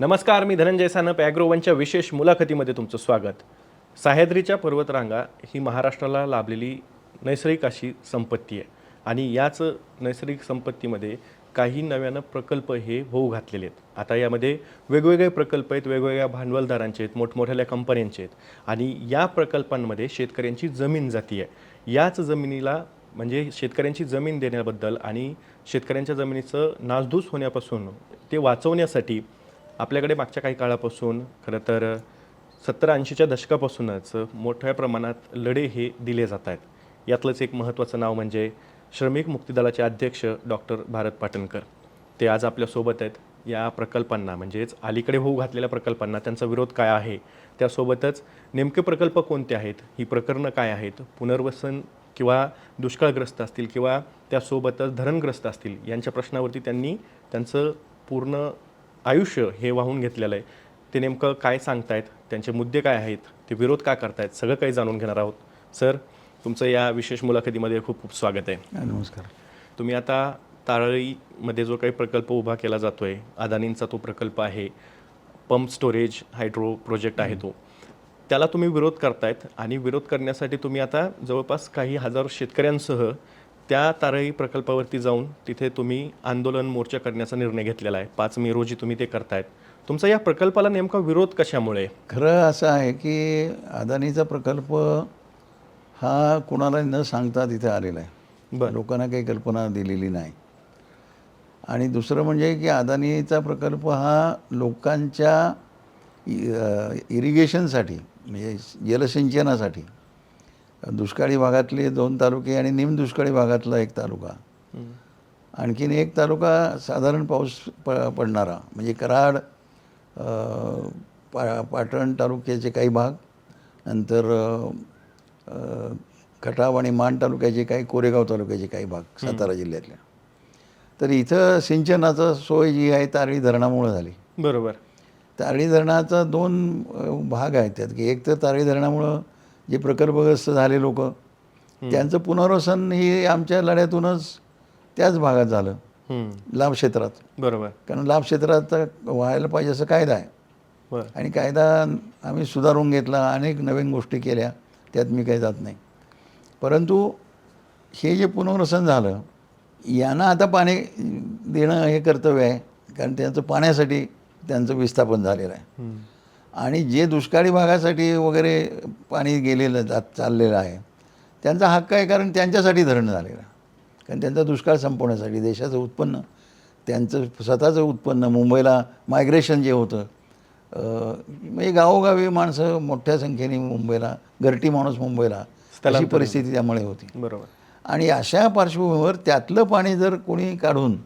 नमस्कार, मी धनंजय सानप. ॲग्रोवनच्या विशेष मुलाखतीमध्ये तुमचं स्वागत. सह्याद्रीच्या पर्वतरांगा ही महाराष्ट्राला लाभलेली नैसर्गिक अशी संपत्ती आहे आणि याच नैसर्गिक संपत्तीमध्ये काही नव्यानं प्रकल्प हे होऊ घातलेले आहेत. आता यामध्ये वेगवेगळे प्रकल्प आहेत, वेगवेगळ्या भांडवलदारांचे आहेत, मोठमोठ्या कंपन्यांचे आहेत आणि या प्रकल्पांमध्ये शेतकऱ्यांची जमीन जाती आहे. याच जमिनीला म्हणजे शेतकऱ्यांची जमीन देण्याबद्दल आणि शेतकऱ्यांच्या जमिनीचं नासधूस होण्यापासून ते वाचवण्यासाठी आपल्याकडे मागच्या काही काळापासून खरं तर 70-80च्या दशकापासूनच मोठ्या प्रमाणात लढे हे दिले जात आहेत. यातलंच एक महत्त्वाचं नाव म्हणजे श्रमिक मुक्ती दलाचे अध्यक्ष डॉक्टर भारत पाटणकर. ते आज आपल्यासोबत आहेत. या प्रकल्पांना म्हणजेच अलीकडे होऊ घातलेल्या प्रकल्पांना त्यांचा विरोध काय आहे, त्यासोबतच नेमके प्रकल्प कोणते आहेत, ही प्रकरणं काय आहेत, पुनर्वसन किंवा दुष्काळग्रस्त असतील किंवा त्यासोबतच धरणग्रस्त असतील, यांच्या प्रश्नावरती त्यांनी त्यांचं पूर्ण आयुष्य हे वाहून घेतलेलं आहे. ते नेमकं काय सांगतायत, त्यांचे मुद्दे काय आहेत, ते विरोध का करतायत, सगळं काही जाणून घेणार आहोत. सर, तुमचं या विशेष मुलाखतीमध्ये खूप खूप स्वागत आहे. नमस्कार. तुम्ही आता तारळीमध्ये जो काही प्रकल्प उभा केला जातो आहे, अदानींचा तो प्रकल्प आहे, पंप स्टोरेज हायड्रो प्रोजेक्ट आहे तो, त्याला तुम्ही विरोध करतायत आणि विरोध करण्यासाठी तुम्ही आता जवळपास काही हजार शेतकऱ्यांसह त्या तारळी प्रकल्पावरती जाऊन तिथे तुम्ही आंदोलन मोर्चा करण्याचा निर्णय घेतलेला आहे. 5 मे रोजी तुम्ही ते करतायत. तुमचा या प्रकल्पाला नेमका विरोध कशामुळे? खरं असं आहे की अदानीचा प्रकल्प हा कुणाला न सांगता तिथे आलेला आहे. लोकांना काही कल्पना दिलेली नाही. आणि दुसरं म्हणजे की अदानीचा प्रकल्प हा लोकांच्या इरिगेशनसाठी म्हणजे जलसिंचनासाठी दुष्काळी भागातले 2 तालुके आणि निम दुष्काळी भागातला 1 तालुका, आणखीन 1 तालुका साधारण पाऊस पडणारा म्हणजे कराड, पाटण तालुक्याचे काही भाग, नंतर खटाव आणि मान तालुक्याचे काही, कोरेगाव तालुक्याचे काही भाग सातारा जिल्ह्यातल्या. तर इथं सिंचनाचं सोय जी आहे तारळी धरणामुळे झाली. बरोबर. तारळी धरणाचा 2 भाग आहेत त्यात की एक तर तारळी धरणामुळं जे प्रकल्पग्रस्त झाले लोक त्यांचं पुनर्वसन ही आमच्या लढ्यातूनच त्याच भागात झालं, लाभ क्षेत्रात. बरोबर. कारण लाभ क्षेत्रात व्हायला पाहिजे असं कायदा आहे आणि कायदा आम्ही सुधारून घेतला, अनेक नवीन गोष्टी केल्या, त्यात मी काही जात नाही. परंतु हे जे पुनर्वसन झालं यांना आता पाणी देणं हे कर्तव्य आहे, कारण त्यांचं पाण्यासाठी त्यांचं विस्थापन झालेलं आहे. आणि जे दुष्काळी भागासाठी वगैरे पाणी गेलेलं चाललेलं आहे त्यांचा हक्क आहे, कारण त्यांच्यासाठी धरण झालेलं आहे. कारण त्यांचा दुष्काळ संपवण्यासाठी देशाचं उत्पन्न, त्यांचं स्वतःचं उत्पन्न, मुंबईला मायग्रेशन जे होतं, म्हणजे गावोगावी माणसं मोठ्या संख्येने मुंबईला, घरटी माणूस मुंबईला, अशी परिस्थिती त्यामुळे होती. बरोबर. आणि अशा पार्श्वभूमीवर त्यातलं पाणी जर कोणी काढून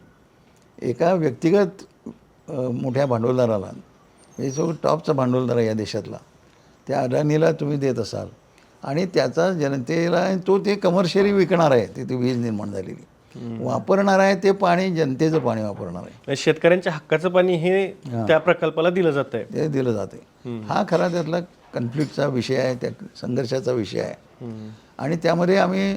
एका व्यक्तिगत मोठ्या भांडवलदाराला, हे जो टॉपचा भांडवलदार आहे या देशातला, त्या अदानीला तुम्ही देत असाल आणि त्याचा जनतेला तो ते कमर्शियली विकणार आहे, तिथे वीज निर्माण झालेली वापरणार आहे, ते पाणी जनतेचं पाणी वापरणार आहे. शेतकऱ्यांच्या हक्काचं पाणी हे त्या प्रकल्पाला दिलं जात आहे, ते दिलं जाते. हा खरा त्यातला कन्फ्लिक्टचा विषय आहे, त्या संघर्षाचा विषय आहे. आणि त्यामध्ये आम्ही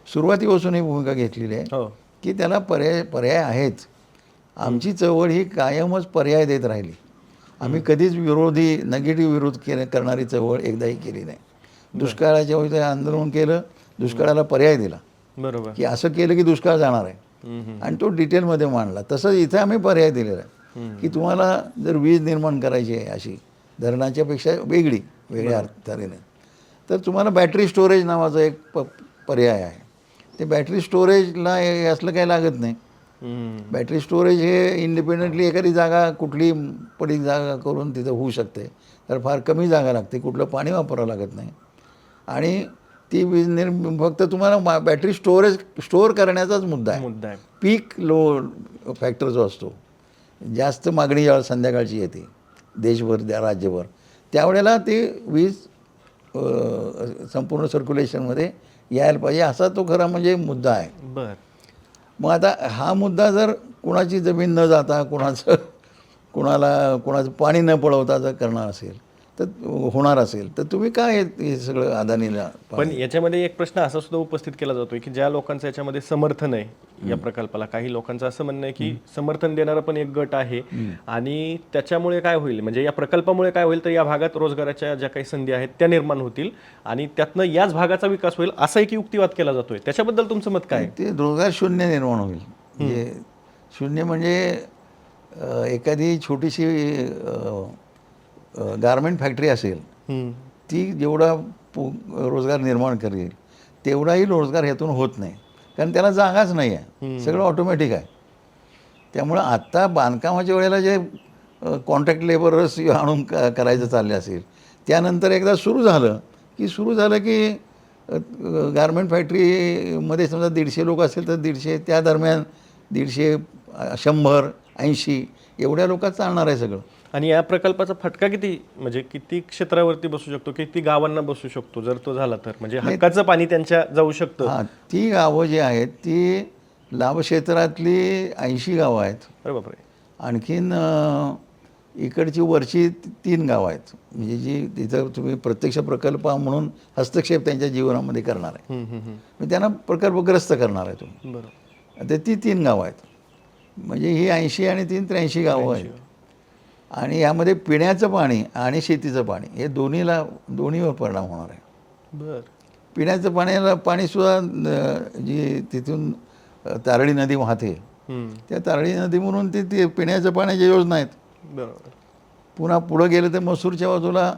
सुरुवातीपासून ही भूमिका घेतलेली आहे की त्याला पर्याय आहेत. आमची चळवळ ही कायमच पर्याय देत राहिली. आम्ही कधीच निगेटिव्ह विरोध करणारी चळवळ एकदाही केली नाही. दुष्काळाच्या वेळी आंदोलन केलं, दुष्काळाला पर्याय दिला. बरोबर. की असं केलं की दुष्काळ जाणार आहे आणि तो डिटेलमध्ये मांडला. तसंच इथे आम्ही पर्याय दिलेला आहे की तुम्हाला जर वीज निर्माण करायची आहे अशी धरणाच्या पेक्षा वेगळ्या अर्थाने, तर तुम्हाला बॅटरी स्टोरेज नावाचा एक पर्याय आहे. ते बॅटरी स्टोरेजला असलं काही लागत नाही. बॅटरी स्टोरेज हे इंडिपेंडेंटली एखादी जागा, कुठली पडीक जागा करून तिथं होऊ शकते. तर फार कमी जागा लागते, कुठलं पाणी वापरावं लागत नाही आणि ती वीज फक्त तुम्हाला बॅटरी स्टोअर करण्याचाच मुद्दा आहे. पीक लोड फॅक्टर जो असतो, जास्त मागणी ज्यावेळेला संध्याकाळची येते देशभर, राज्यभर, त्यावेळेला ती वीज संपूर्ण सर्क्युलेशनमध्ये यायला पाहिजे, असा तो खरा म्हणजे मुद्दा आहे. मग आता हा मुद्दा जर कुणाची जमीन न जाता, कुणाचं पाणी न पळवता जर करणार असेल तर होणार असेल तर तुम्ही काय हे सगळं अदानीला पण याच्यामध्ये एक प्रश्न असा सुद्धा उपस्थित केला जातोय की ज्या लोकांचं याच्यामध्ये समर्थन आहे या प्रकल्पाला, काही लोकांचं असं म्हणणं आहे की समर्थन देणारा पण एक गट आहे आणि त्याच्यामुळे काय होईल, म्हणजे या प्रकल्पामुळे काय होईल तर या भागात रोजगाराच्या ज्या काही संधी आहेत त्या निर्माण होतील आणि त्यातनं याच भागाचा विकास होईल, असा एक युक्तिवाद केला जातोय. त्याच्याबद्दल तुमचं मत काय आहे? ते रोजगार शून्य निर्माण होईल. म्हणजे शून्य म्हणजे एखादी छोटीशी गारमेंट फॅक्टरी असेल ती जेवढा रोजगार निर्माण करेल तेवढाही रोजगार ह्यातून होत नाही, कारण त्याला जागाच नाही आहे, सगळं ऑटोमॅटिक आहे. त्यामुळं आत्ता बांधकामाच्या वेळेला जे कॉन्ट्रॅक्ट लेबरर्स आणून करायचं चालले असेल, त्यानंतर एकदा सुरू झालं की गारमेंट फॅक्टरीमध्ये समजा 150 लोक असेल तर 150, त्या दरम्यान 150, 100, 80 एवढ्या लोकात चालणार आहे सगळं. आणि या प्रकल्पाचा फटका किती, म्हणजे किती क्षेत्रावरती बसू शकतो, किती गावांना बसू शकतो जर तो झाला तर, म्हणजे हक्काचं पाणी त्यांच्या जाऊ शकतं? हां, ती गावं जी आहेत ती लाभक्षेत्रातली 80 गावं आहेत. अरे बापरे. आणखीन इकडची वरची 3 गावं आहेत, म्हणजे जी तिथं तुम्ही प्रत्यक्ष प्रकल्प म्हणून हस्तक्षेप त्यांच्या जीवनामध्ये करणार आहे, म्हणजे त्यांना प्रकल्पग्रस्त करणार आहे तुम्ही. बरोबर. आता ती 3 गावं आहेत, म्हणजे ही 80 आणि 3 83 गावं आहेत. आणि यामध्ये पिण्याचं पाणी आणि शेतीचं पाणी हे दोन्हीवर परिणाम होणार आहे. बर. पिण्याचं पाणीसुद्धा जी तिथून तारळी नदी वाहते, त्या तारळी नदी म्हणून ते पिण्याच्या पाण्याच्या योजना आहेत. बरोबर. पुन्हा पुढं गेलं तर मसूरच्या बाजूला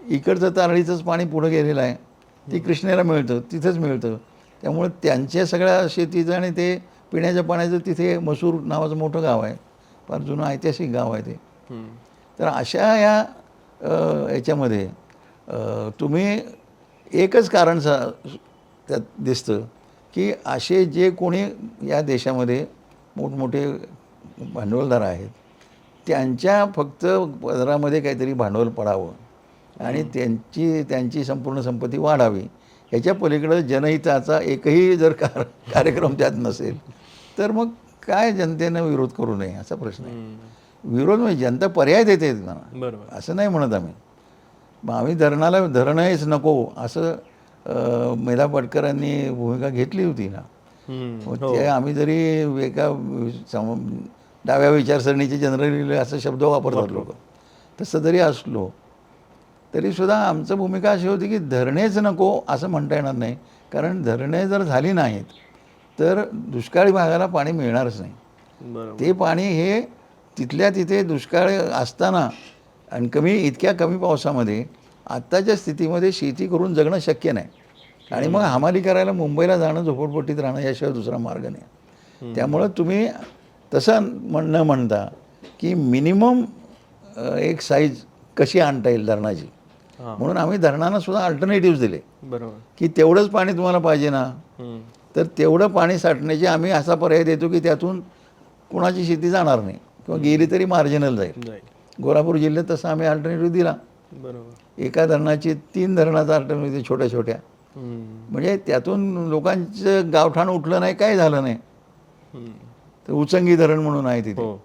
इकडचं तारळीचंच पाणी पुढं गेलेलं आहे, ती कृष्णेला मिळतं, तिथंच मिळतं. त्यामुळे त्यांच्या सगळ्या शेतीचं आणि ते पिण्याच्या पाण्याचं तिथे मसूर नावाचं मोठं गाव आहे, फार जुनं ऐतिहासिक गाव आहे ते. तर अशा या याच्यामध्ये तुम्ही एकच कारण त्यात दिसतं की असे जे कोणी या देशामध्ये मोठमोठे भांडवलदार आहेत त्यांच्या फक्त पदरामध्ये काहीतरी भांडवल पडावं आणि त्यांची संपूर्ण संपत्ती वाढावी, ह्याच्या पलीकडं जनहिताचा एकही जर कार्यक्रम त्यात नसेल तर मग काय जनतेनं विरोध करू नये असा प्रश्न आहे. विरोध म्हणजे जनता पर्याय देते त्यांना, बरोबर. असं नाही म्हणत आम्ही. मग आम्ही धरणंच नको असं मेधा पाटकरांनी भूमिका घेतली होती ना. ते आम्ही जरी एका डाव्या विचारसरणीचे जनरली असं शब्द वापरतात लोक, तसं जरी असलो तरीसुद्धा आमचं भूमिका अशी होती की धरणेच नको असं म्हणता येणार नाही, कारण धरणे जर झाली नाहीत तर दुष्काळी भागाला पाणी मिळणारच नाही. बरोबर. ते पाणी हे तिथल्या तिथे दुष्काळ असताना आणि इतक्या कमी पावसामध्ये आत्ताच्या स्थितीमध्ये शेती करून जगणं शक्य नाही, आणि मग हमाली करायला मुंबईला जाणं, झोपडपट्टीत राहणं याशिवाय दुसरा मार्ग नाही. त्यामुळं तुम्ही तसं न म्हणता की मिनिमम एक साईज कशी आणता येईल धरणाची, म्हणून आम्ही धरणांना सुद्धा अल्टरनेटिव्ह दिले. बरोबर. की तेवढंच पाणी तुम्हाला पाहिजे ना, तर तेवढं पाणी साठण्याची आम्ही असा पर्याय देतो की त्यातून कुणाची शेती जाणार नाही किंवा गेली तरी मार्जिनल जाईल. कोल्हापूर जिल्ह्यात तसं आम्ही अल्टरनेटिव्ह दिला. बरोबर. एका धरणाची 3 धरणाचा अल्टरनेटिव्ह छोट्या छोट्या, म्हणजे त्यातून लोकांचं गावठाण उठलं नाही, काय झालं नाही. तर उचंगी धरण म्हणून आहे तिथे,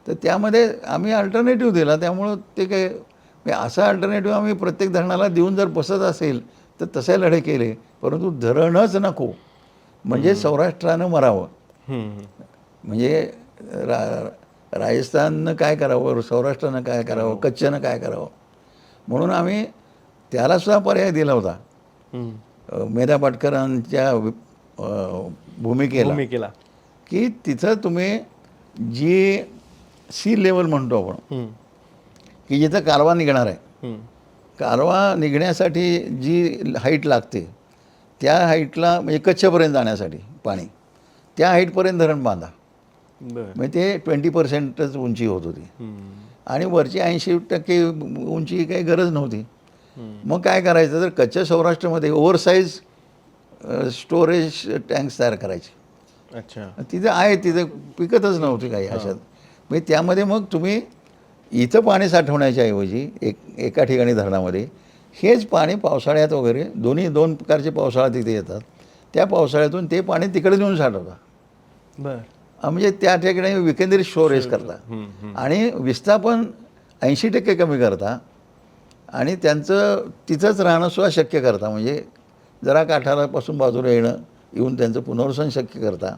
तर त्यामध्ये आम्ही अल्टरनेटिव्ह दिला. त्यामुळं ते काय असं अल्टरनेटिव्ह आम्ही प्रत्येक धरणाला देऊन जर बसत असेल तर तसे लढे केले, परंतु धरणच नको म्हणजे सौराष्ट्रानं मरावं. म्हणजे राजस्थाननं काय करावं, सौराष्ट्रानं काय करावं, कच्छनं काय करावं, म्हणून आम्ही त्यालासुद्धा पर्याय दिला होता मेधा पाटकरांच्या भूमिकेला, की तिथं तुम्ही जी सी लेवल म्हणतो आपण, की जिथं कालवा निघणार आहे, कालवा निघण्यासाठी जी हाईट लागते त्या हाईटला, म्हणजे कच्छपर्यंत जाण्यासाठी पाणी, त्या हाईटपर्यंत धरण बांधा. म्हणजे ते 20% उंची होत होती आणि वरची 80% उंची काही गरज नव्हती. मग काय करायचं, तर कच्च्या सौराष्ट्रामध्ये ओव्हरसाईज स्टोरेज टँक्स तयार करायचे. अच्छा. तिथे आहे, तिथे पिकतच नव्हती काही अशात. म्हणजे त्यामध्ये मग तुम्ही इथं पाणी साठवण्याच्या ऐवजी एका ठिकाणी धरणामध्ये हेच पाणी पावसाळ्यात वगैरे दोन प्रकारचे पावसाळा तिथे येतात, त्या पावसाळ्यातून ते पाणी तिकडे नेऊन साठवता. बरं. म्हणजे त्या ठिकाणी विकेंद्रित स्टोरेज करता आणि विस्थापन 80% कमी करता आणि त्यांचं तिथंच राहणं सुद्धा शक्य करता, म्हणजे जरा काठापासून बाजूला येऊन त्यांचं पुनर्वसन शक्य करता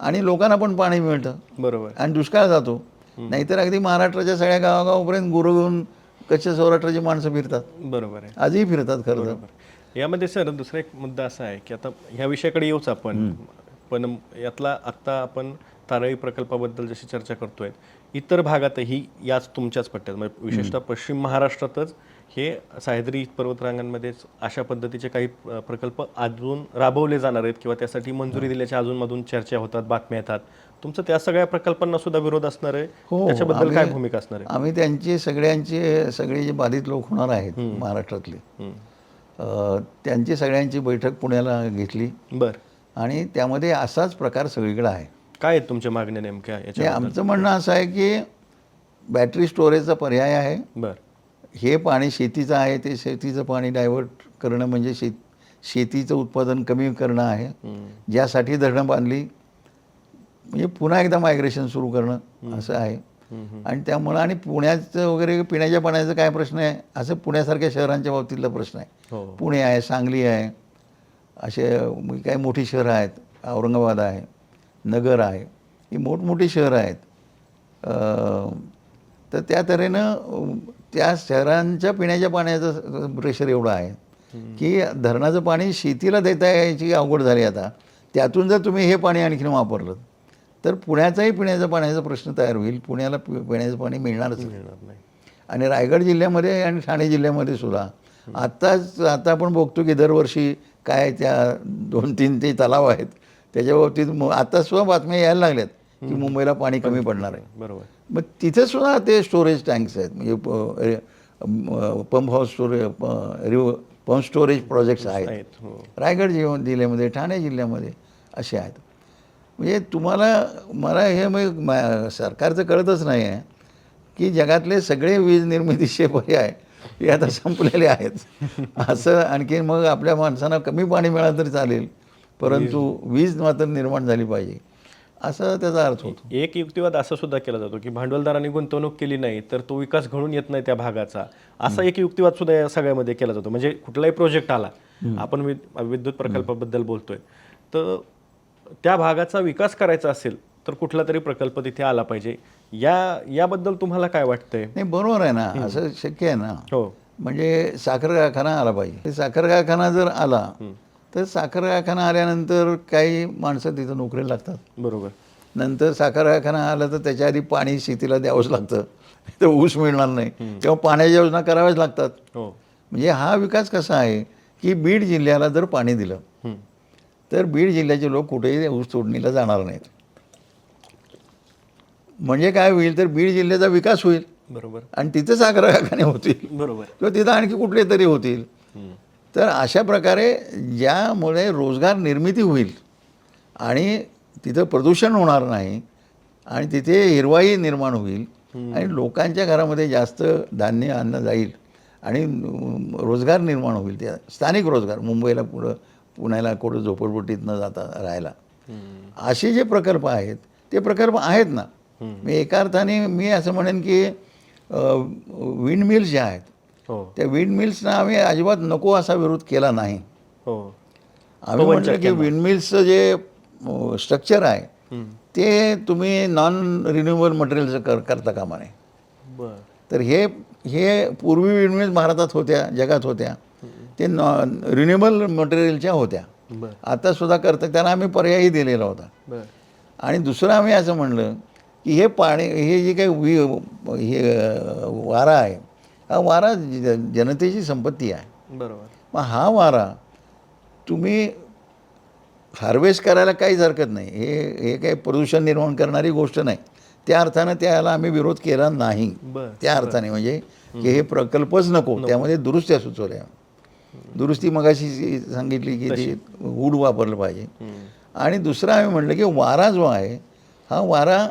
आणि लोकांना पण पाणी मिळतं बरोबर. आणि दुष्काळ जातो. नाहीतर अगदी महाराष्ट्राच्या सगळ्या गावागावापर्यंत गुरं घेऊन कच्च्या सौराष्ट्राची माणसं फिरतात, बरोबर आहे. आजही फिरतात खरं तर. बरोबर. यामध्ये सर दुसरा एक मुद्दा असा आहे की आता ह्या विषयाकडे येऊच आपण, पण यातला आत्ता आपण तारळी प्रकल्पाबद्दल जशी चर्चा करतोय, इतर भागातही याच तुमच्याच पट्ट्यात म्हणजे विशेषतः पश्चिम महाराष्ट्रातच हे सह्याद्री पर्वतरांगांमध्येच अशा पद्धतीचे काही प्रकल्प अजून राबवले जाणार आहेत किंवा त्यासाठी मंजुरी दिल्याच्या अजूनमधून चर्चा होतात, बातम्या येतात. तुमचं त्या सगळ्या प्रकल्पांना सुद्धा विरोध असणार आहे, हो, त्याच्याबद्दल काय भूमिका असणार आहे? आम्ही त्यांचे सगळे जे बाधित लोक होणार आहेत महाराष्ट्रातले, त्यांची सगळ्यांची बैठक पुण्याला घेतली बरं. आणि त्यामध्ये असाच प्रकार सगळीकडे आहे. काय आहेत तुमच्या मागण्या नेमक्या याच्या? आमचं म्हणणं असं आहे की बॅटरी स्टोरेजचा पर्याय आहे. बरं. हे पाणी शेतीचं आहे, ते शेतीचं पाणी डायव्हर्ट करणं म्हणजे शेतीचं उत्पादन कमी करणं आहे, ज्यासाठी धरणं बांधली, म्हणजे पुन्हा एकदा मायग्रेशन सुरू करणं असं आहे. आणि त्यामुळं आणि पुण्याचं वगैरे पिण्याच्या पाण्याचा काय प्रश्न आहे, असं पुण्यासारख्या शहरांच्या बाबतीतला प्रश्न आहे. पुणे आहे, सांगली आहे, असे काही मोठी शहरं आहेत, औरंगाबाद आहे, नगर आहे, ही मोठमोठी शहरं आहेत. तर त्या तऱ्हेनं त्या शहरांच्या पिण्याच्या पाण्याचं प्रेशर एवढं आहे की धरणाचं पाणी शेतीला देता यायची अवघड झाली आता. त्यातून जर तुम्ही हे पाणी आणखीन वापरलं तर पुण्याचाही पिण्याच्या पाण्याचा प्रश्न तयार होईल, पुण्याला पिण्याचं पाणी मिळणारच नाही. आणि रायगड जिल्ह्यामध्ये आणि ठाणे जिल्ह्यामध्ये सुद्धा आता आपण बघतो की दरवर्षी काय त्या 2-3 ते तलाव आहेत त्याच्या बाबतीत आता सुद्धा बातम्या यायला लागल्यात की मुंबईला पाणी कमी पडणार आहे. बरोबर. मग तिथे सुद्धा ते स्टोरेज टँक्स आहेत, म्हणजे पंप स्टोरेज प्रोजेक्ट्स आहेत. रायगड जिल्ह्यामध्ये, ठाणे जिल्ह्यामध्ये असे आहेत. म्हणजे मला हे सरकारचं कळतच नाही आहे की जगातले सगळे वीज निर्मितीचे पर्याय हे आता संपलेले आहेत. असं आणखी मग आपल्या माणसांना कमी पाणी मिळालं तरी चालेल, परंतु वीज मात्र निर्माण झाली पाहिजे, असा त्याचा अर्थ होतो. एक युक्तिवाद असा सुद्धा केला जातो की भांडवलदारांनी गुंतवणूक केली नाही तर तो विकास घडून येत नाही त्या भागाचा, असा एक युक्तिवाद सुद्धा या सगळ्यामध्ये केला जातो. म्हणजे कुठलाही प्रोजेक्ट आला, आपण विद्युत प्रकल्पाबद्दल बोलतोय, तर त्या भागाचा विकास करायचा असेल तर कुठला तरी प्रकल्प तिथे आला पाहिजे. याबद्दल तुम्हाला काय वाटतंय? नाही, बरोबर आहे ना, असं शक्य आहे ना. हो. म्हणजे साखर कारखाना आला पाहिजे. साखर कारखाना जर आला तर साखर कारखाना आल्यानंतर काही माणसं तिथं नोकरीला लागतात. बरोबर. नंतर साखर कारखाना आला तर त्याच्या आधी पाणी शेतीला द्यावंच लागतं, तर ऊस मिळणार नाही, तेव्हा पाण्याच्या योजना कराव्याच लागतात. हो. म्हणजे हा विकास कसा आहे की बीड जिल्ह्याला जर पाणी दिलं तर बीड जिल्ह्याचे लोक कुठेही ऊस तोडणीला जाणार नाहीत. म्हणजे काय होईल तर बीड जिल्ह्याचा विकास होईल. बरोबर. आणि तिथं साखर कारखाने होतील. बरोबर. किंवा तिथं आणखी कुठले तरी होतील. तर अशा प्रकारे ज्यामुळे रोजगार निर्मिती होईल आणि तिथं प्रदूषण होणार नाही आणि तिथे हिरवाई निर्माण होईल आणि लोकांच्या घरामध्ये जास्त धान्य अन्न जाईल आणि रोजगार निर्माण होईल, त्या स्थानिक रोजगार, मुंबईला पुण्याला कुठं झोपडपट्टीत न जाता राहायला. असे जे प्रकल्प आहेत ते प्रकल्प आहेत ना. मी एका अर्थाने मी असं म्हणेन की विंड मिल्स ज्या आहेत त्या विंड मिल्सना आम्ही अजिबात नको असा विरोध केला नाही. आम्ही म्हटलं की विंड मिल्सचं जे स्ट्रक्चर आहे ते तुम्ही नॉन रिन्युएबल मटेरियलचं करता कामा नये. तर हे पूर्वी विंड मिल्स भारतात होत्या, जगात होत्या, ते रिन्युएबल मटेरियलच्या होत्या. आता सुद्धा करतात, त्यांना आम्ही पर्यायही दिलेला होता. आणि दुसरं आम्ही असं म्हणलं की हे पाणी, हे जे काही हे वारा आहे, हा वारा जनतेची संपत्ती आहे. बरोबर. मग हा वारा तुम्ही हार्वेस्ट करायला काहीच हरकत नाही. हे काही प्रदूषण निर्माण करणारी गोष्ट नाही. त्या अर्थानं त्याला आम्ही विरोध केला नाही. त्या अर्थाने म्हणजे की हे प्रकल्पच नको, त्यामध्ये दुरुस्त्या सुचवल्या. दुरुस्ती मगाशी सांगितली की ते वूड वापरलं पाहिजे. आणि दुसरं आम्ही म्हटलं की वारा जो आहे हा वारा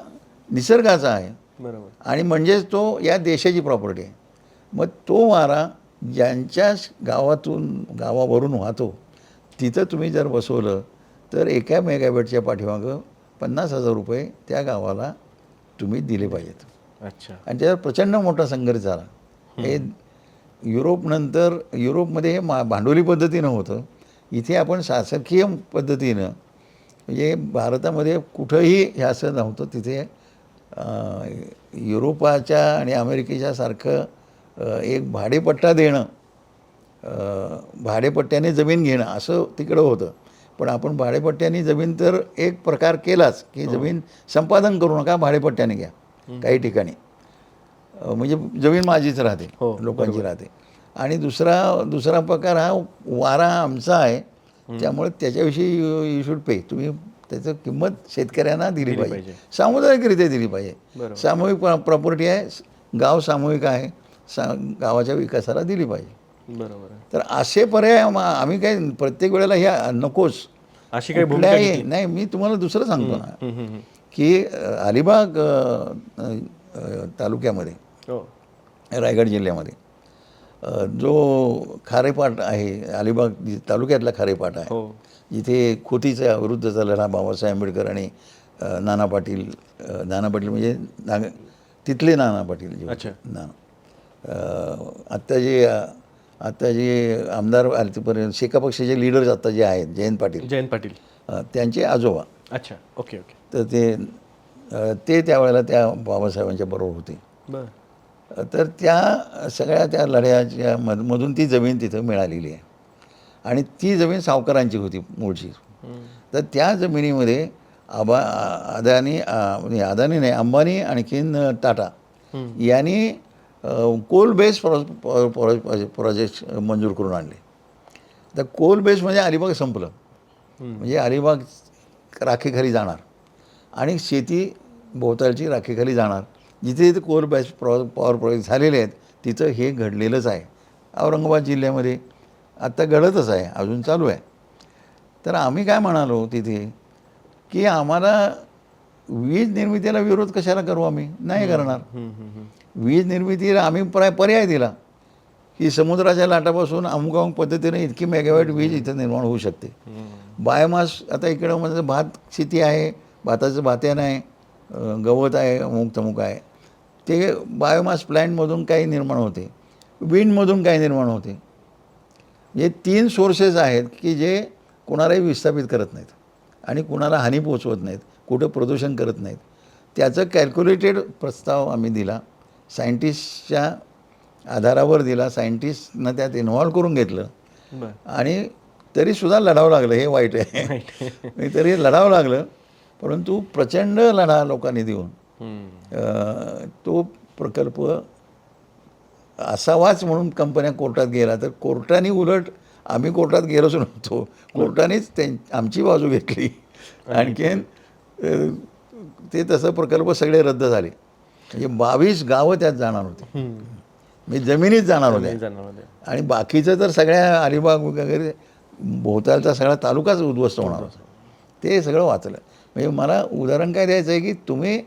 निसर्गाचा आहे. बरोबर. आणि म्हणजेच तो या देशाची प्रॉपर्टी आहे. मग तो वारा ज्यांच्या गावावरून वाहतो तिथं तुम्ही जर बसवलं तर एका मेगावॅटच्या पाठीमागं 50,000 रुपये त्या गावाला तुम्ही दिले पाहिजेत. अच्छा. आणि त्याचा प्रचंड मोठा संघर्ष झाला. युरोपमध्ये हे भांडवली पद्धतीनं होतं. इथे आपण शासकीय पद्धतीनं, म्हणजे भारतामध्ये कुठंही हे असं नव्हतं. तिथे युरोपाच्या आणि अमेरिकेच्या सारखं एक भाडेपट्टा देणं, भाडेपट्ट्याने जमीन घेणं असं तिकडं होतं. पण आपण भाडेपट्ट्याने जमीन तर एक प्रकार केलाच, की जमीन संपादन करू नका, भाडेपट्ट्याने घ्या काही ठिकाणी. म्हणजे जमीन माझीच राहते, लोकांची राहते. आणि दुसरा प्रकार हा वारा आमचा आहे, त्यामुळे त्याच्याविषयी यू शुड पे. तुम्ही त्याचं किंमत शेतकऱ्यांना दिली पाहिजे, सामुदायिकरित्या दिली पाहिजे. सामूहिक प्रॉपर्टी आहे, गाव सामूहिक आहे, गावाच्या विकासाला दिली पाहिजे. बरोबर आहे. तर असे पर्याय आम्ही काही प्रत्येक वेळेला ह्या नकोच अशी काही कुठल्याही नाही. मी तुम्हाला दुसरं सांगतो ना, की अलिबाग तालुक्यामध्ये, रायगड जिल्ह्यामध्ये जो खारेपाट आहे, अलिबाग तालुक्यातला खारेपाट आहे, जिथे खोतीच्या विरुद्धचा लढा बाबासाहेब आंबेडकर आणि नाना पाटील म्हणजे तिथले नाना पाटील जे होते, आत्ता जे आमदार आले शेका पक्षाचे लीडर्स आत्ता जे आहेत, जयंत पाटील त्यांचे आजोबा. अच्छा, ओके. तर ते त्यावेळेला त्या बाबासाहेबांच्या बरोबर होते. तर त्या सगळ्या त्या लढ्याच्या मधून ती जमीन तिथं मिळालेली आहे. आणि ती जमीन सावकारांची होती मूळची. तर त्या जमिनीमध्ये अदानी नाही, अंबानी आणखीन टाटा यांनी कोल बेस प्रोजेक्ट मंजूर करून आणले. तर कोल बेसमध्ये अलिबाग संपलं, म्हणजे अलिबाग राखेखाली जाणार आणि शेती भोवतालची राखेखाली जाणार. जिथे जिथे कोल बेस पॉवर प्रोजेक्ट झालेले आहेत तिथं हे घडलेलंच आहे. औरंगाबाद जिल्ह्यामध्ये आत्ता घडतच आहे, अजून चालू आहे. तर आम्ही काय म्हणालो तिथे, की आम्हाला वीज निर्मितीला विरोध कशाला करू, आम्ही नाही करणार. वीज निर्मितीला आम्ही पर्याय दिला, की समुद्राच्या लाटापासून अमुक पद्धतीने इतकी मेगावॅट वीज इथं निर्माण होऊ शकते. बायोमास आता इकडं म्हणजे भात शेती आहे, भाताचं भात्यान आहे, गवत आहे, अमुक तमुक आहे, ते बायोमास प्लॅन्टमधून काही निर्माण होते, विंडमधून काही निर्माण होते. हे 3 सोर्सेस आहेत की जे कोणालाही विस्थापित करत नाहीत आणि कोणाला हानी पोचवत नाहीत, कुठं प्रदूषण करत नाहीत. त्याचं कॅल्क्युलेटेड प्रस्ताव आम्ही दिला, सायंटिस्टच्या आधारावर दिला, सायंटिस्टनं त्यात इन्व्हॉल्व करून घेतलं. आणि तरीसुद्धा लढावं लागलं, हे वाईट आहे. तरी लढावं लागलं, परंतु प्रचंड लढा लोकांनी देऊन तो प्रकल्प असावाच म्हणून कंपन्या कोर्टात गेला. तर कोर्टाने उलट, आम्ही कोर्टात गेलोच नव्हतो, कोर्टानेच आमची बाजू घेतली. आणखीन ते तसं प्रकल्प सगळे रद्द झाले. म्हणजे 22 गावं त्यात जाणार होते, म्हणजे जमिनीत जाणार होत्या. आणि बाकीचं तर सगळ्या अलिबाग वगैरे भोवतालचा सगळा तालुकाच उद्ध्वस्त होणार होता. ते सगळं वाचलं. म्हणजे मला उदाहरण काय द्यायचं आहे, की तुम्ही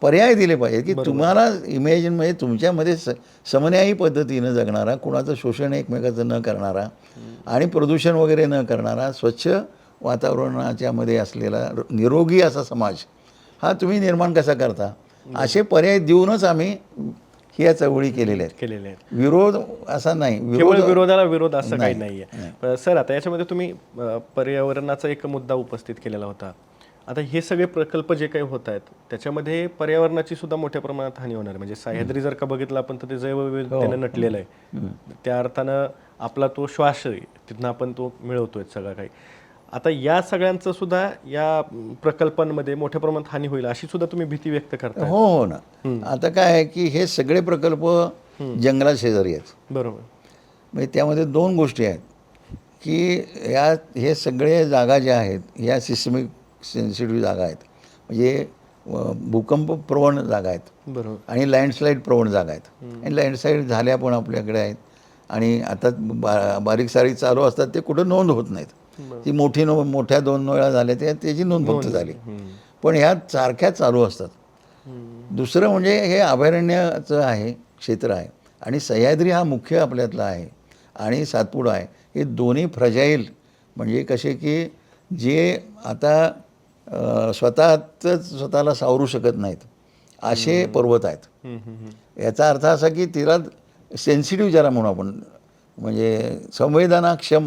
पर्याय दिले पाहिजे, की तुम्हाला इमॅजिन, म्हणजे तुमच्यामध्ये समन्यायी पद्धतीनं जगणारा, कुणाचं शोषण एकमेकाचं न करणारा आणि प्रदूषण वगैरे न करणारा, स्वच्छ वातावरणाच्यामध्ये असलेला निरोगी असा समाज हा तुम्ही निर्माण कसा करता, असे पर्याय देऊनच आम्ही ह्या चळवळी केलेल्या आहेत. विरोध असा नाही, विरोधाला विरोध असं काही नाही आहे. सर, आता याच्यामध्ये तुम्ही पर्यावरणाचा एक मुद्दा उपस्थित केलेला होता. आता हे सगळे प्रकल्प जे काही होत आहेत त्याच्यामध्ये पर्यावरणाची सुद्धा मोठ्या प्रमाणात हानी होणार आहे. म्हणजे सह्याद्री जर का बघितलं आपण तर ते जैवविविधतेनं नटलेलं आहे. त्या अर्थानं आपला तो श्वास आहे, तिथनं आपण तो मिळवतोय सगळं काही. आता या सगळ्यांचं सुद्धा या प्रकल्पांमध्ये मोठ्या प्रमाणात हानी होईल अशी सुद्धा तुम्ही भीती व्यक्त करता? हो ना. आता काय आहे, की हे सगळे प्रकल्प जंगला शेजारी आहेत. बरोबर. म्हणजे त्यामध्ये 2 गोष्टी आहेत, की हे सगळे जागा ज्या आहेत ह्या सिस्मिक सेन्सिटिव्ह जागा आहेत, म्हणजे भूकंप प्रवण जागा आहेत. बरोबर. आणि लँडस्लाईड प्रवण जागा आहेत. आणि लँडस्लाईड झाल्या पण आपल्याकडे आहेत. आणि आता बारीक सारीक चालू असतात, ते कुठं नोंद होत नाहीत. ती मोठ्या 2 वेळा झाल्या त्याची नोंद फक्त झाली, पण ह्या सारख्या चालू असतात. दुसरं म्हणजे हे अभयारण्याचं आहे, क्षेत्र आहे. आणि सह्याद्री हा मुख्य आपल्यातला आहे आणि सातपुडा आहे. हे दोन्ही फ्रजाईल, म्हणजे कसे की जे आता स्वतःला सावरू शकत नाहीत असे पर्वत आहेत. याचा अर्थ असा की सेन्सिटिव्ह ज्याला म्हणू आपण, म्हणजे संवेदनाक्षम,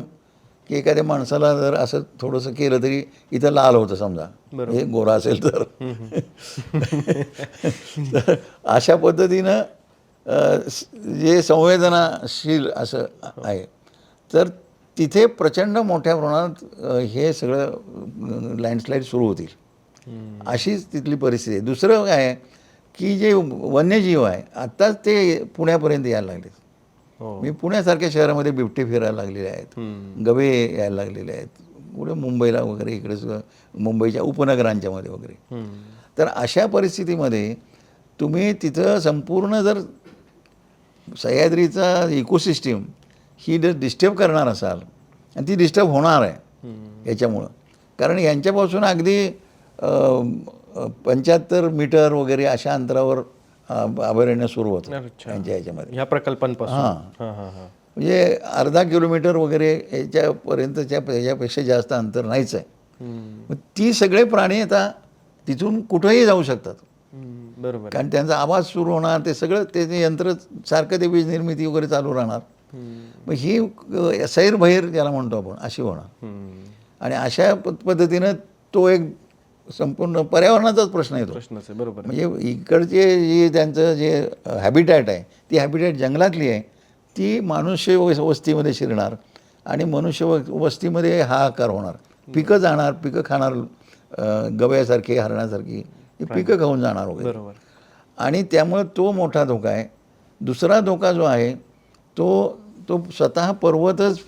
की एखाद्या माणसाला जर असं थोडंसं केलं तरी इथं लाल होतं समजा, हे गोरा असेल तर. तर अशा पद्धतीनं जे संवेदनाशील असं आहे, तर तिथे प्रचंड मोठ्या प्रमाणात हे सगळं लँडस्लाईड सुरू होतील, अशीच तिथली परिस्थिती आहे. दुसरं काय आहे की जे वन्यजीव आहे आत्ताच ते पुण्यापर्यंत यायला लागले. हो. मी पुण्यासारख्या शहरामध्ये बिबटे फिरायला लागलेले आहेत, गवे यायला लागलेले आहेत, पुढे मुंबईला वगैरे, इकडे सुद्धा मुंबईच्या उपनगरांच्यामध्ये वगैरे. तर अशा परिस्थितीमध्ये तुम्ही तिथं संपूर्ण जर सह्याद्रीचा इकोसिस्टीम ही जर डिस्टर्ब करणार असाल, आणि ती डिस्टर्ब होणार आहे याच्यामुळं, कारण यांच्यापासून अगदी 75 मीटर वगैरे अशा अंतरावर अभयारण्य सुरू होतं यांच्या ह्याच्यामध्ये, ह्या प्रकल्पांपासून. हां, म्हणजे अर्धा किलोमीटर वगैरे याच्यापर्यंतच्या याच्यापेक्षा जास्त अंतर नाहीच आहे. मग ती सगळे प्राणी आता तिथून कुठंही जाऊ शकतात, बरोबर. कारण त्यांचा आवाज सुरू होणार, ते सगळं ते यंत्र सारखं ते वीज निर्मिती वगैरे चालू राहणार. मग ही सैरभैर ज्याला म्हणतो आपण अशी होणार. आणि अशा पद्धतीनं तो एक संपूर्ण पर्यावरणाचाच प्रश्न येतो. प्रश्नच आहे, बरोबर. म्हणजे इकडचे जे त्यांचं जे हॅबिटॅट आहे, ती हॅबिटॅट जंगलातली आहे, ती मनुष्य वस्तीमध्ये शिरणार, आणि मनुष्य वस्तीमध्ये हाहाकार होणार, पिकं जाणार, पिकं खाणार, गव्यासारखी, हरणासारखी ही पिकं खाऊन जाणार वगैरे. बरोबर. आणि त्यामुळे तो मोठा धोका आहे. दुसरा धोका जो आहे तो स्वतः पर्वतच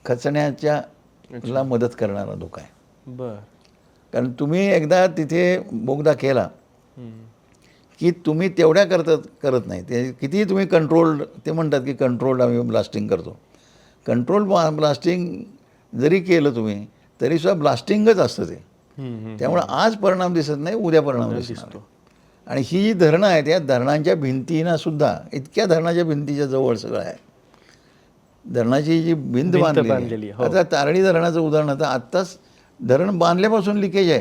खचण्याच्या ला मदत करणारा धोका आहे. बर. कारण तुम्ही एकदा तिथे बोगदा केला की तुम्ही तेवढ्या करत नाही, ते कितीही तुम्ही कंट्रोल्ड, ते म्हणतात की कंट्रोल्ड आम्ही ब्लास्टिंग करतो. कंट्रोल ब्लास्टिंग जरी केलं तुम्ही तरीसुद्धा ब्लास्टिंगच असतं ते. त्यामुळे आज परिणाम दिसत नाही, उद्या परिणाम दिसतो. आणि ही जी धरणं आहेत, या धरणांच्या भिंतींना सुद्धा, इतक्या धरणाच्या भिंतीच्या जवळ सगळं आहे, धरणाची जी भिंत बांधलेली. आता तारणी धरणाचं उदाहरण, आता आत्ताच धरण बांधल्यापासून लिकेज आहे,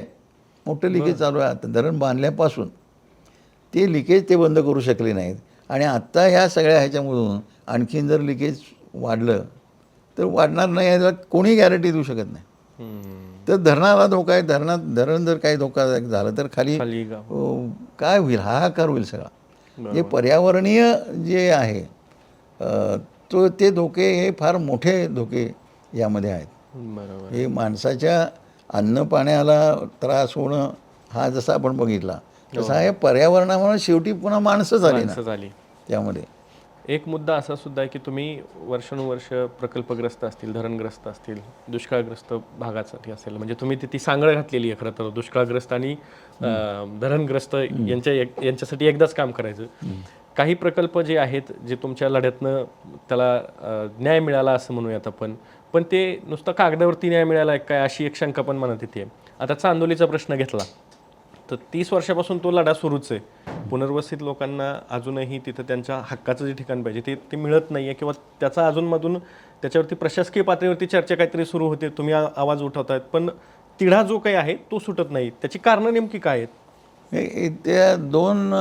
मोठं लिकेज चालू आहे. आता धरण बांधल्यापासून ते लिकेज ते बंद करू शकले नाहीत, आणि आत्ता ह्या सगळ्या ह्याच्यामधून आणखीन जर लिकेज वाढलं तर वाढणार नाही, याला कोणी गॅरंटी देऊ शकत नाही. तर धरणाला धोका आहे. धरण जर काही धोका झाला तर खाली काय होईल, हाहाकार होईल सगळा. हे पर्यावरणीय जे आहे ते धोके हे फार मोठे धोके यामध्ये आहेत. बरोबर. हे माणसाच्या अन्न पाण्याला त्रास होणं हा जसा आपण बघितला, तसा हे पर्यावरणामुळे शेवटी पुन्हा माणसं झाली त्यामध्ये. एक मुद्दा असा सुद्धा आहे की तुम्ही वर्षानुवर्ष प्रकल्पग्रस्त असतील, धरणग्रस्त असतील, दुष्काळग्रस्त भागासाठी असेल, म्हणजे तुम्ही ती सांगड घातलेली आहे खरं तर, दुष्काळग्रस्त आणि धरणग्रस्त यांच्यासाठी एकदाच काम करायचं. काही प्रकल्प जे आहेत, जे तुमच्या लढ्यातनं त्याला न्याय मिळाला असं म्हणूयात आपण, पण ते नुसतं कागदावरती न्याय मिळाला आहे काय, अशी एक शंका पण मनात येते. आता चांदोलीचा प्रश्न घेतला तर 30 वर्षापासून तो लढा सुरूच आहे. पुनर्वसित लोकांना अजूनही तिथं त्यांच्या हक्काचं जे ठिकाण पाहिजे ते मिळत नाही आहे, किंवा त्याचा अजूनमधून त्याच्यावरती प्रशासकीय पातळीवरती चर्चा काहीतरी सुरू होते, तुम्ही आवाज उठवतायत, पण तिढा जो काही आहे तो सुटत नाही. त्याची कारणं नेमकी काय आहेत? त्या दोन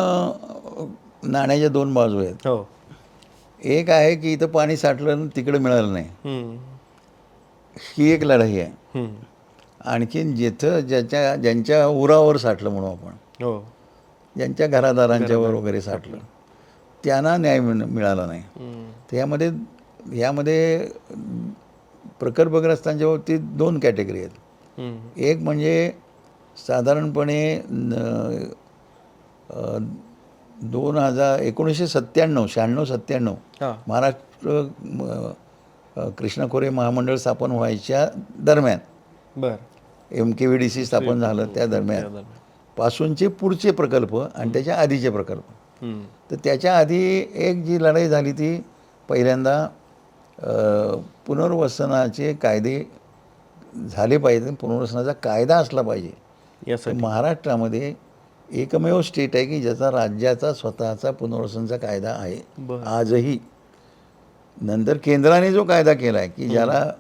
नाण्याच्या दोन बाजू आहेत. हो. एक आहे की इथं पाणी साठलं आणि तिकडे मिळालं नाही, ही एक लढाई आहे. आणखीन जिथं ज्यांच्या उरावर साठलं म्हणू आपण, हो, ज्यांच्या घरादारांच्यावर वगैरे साठलं, त्यांना न्याय मिळाला नाही. तर यामध्ये प्रकल्पग्रस्तांच्या बाबतीत दोन कॅटेगरी आहेत. एक म्हणजे साधारणपणे 1997 महाराष्ट्र कृष्णा खोरे महामंडळ स्थापन व्हायच्या दरम्यान, MKVDC स्थापन झालं त्या दरम्यान पासूनचे पुढचे प्रकल्प आणि त्याच्या आधीचे प्रकल्प. तर त्याच्या आधी एक जी लढाई झाली ती पहिल्यांदा पुनर्वसनाचे कायदे झाले पाहिजे, पुनर्वसनाचा कायदा असला पाहिजे. महाराष्ट्रामध्ये एकमेव स्टेट आहे की ज्याचा राज्याचा स्वतःचा पुनर्वसनाचा कायदा आहे आजही. नंतर केंद्राने जो कायदा केला आहे की ज्याला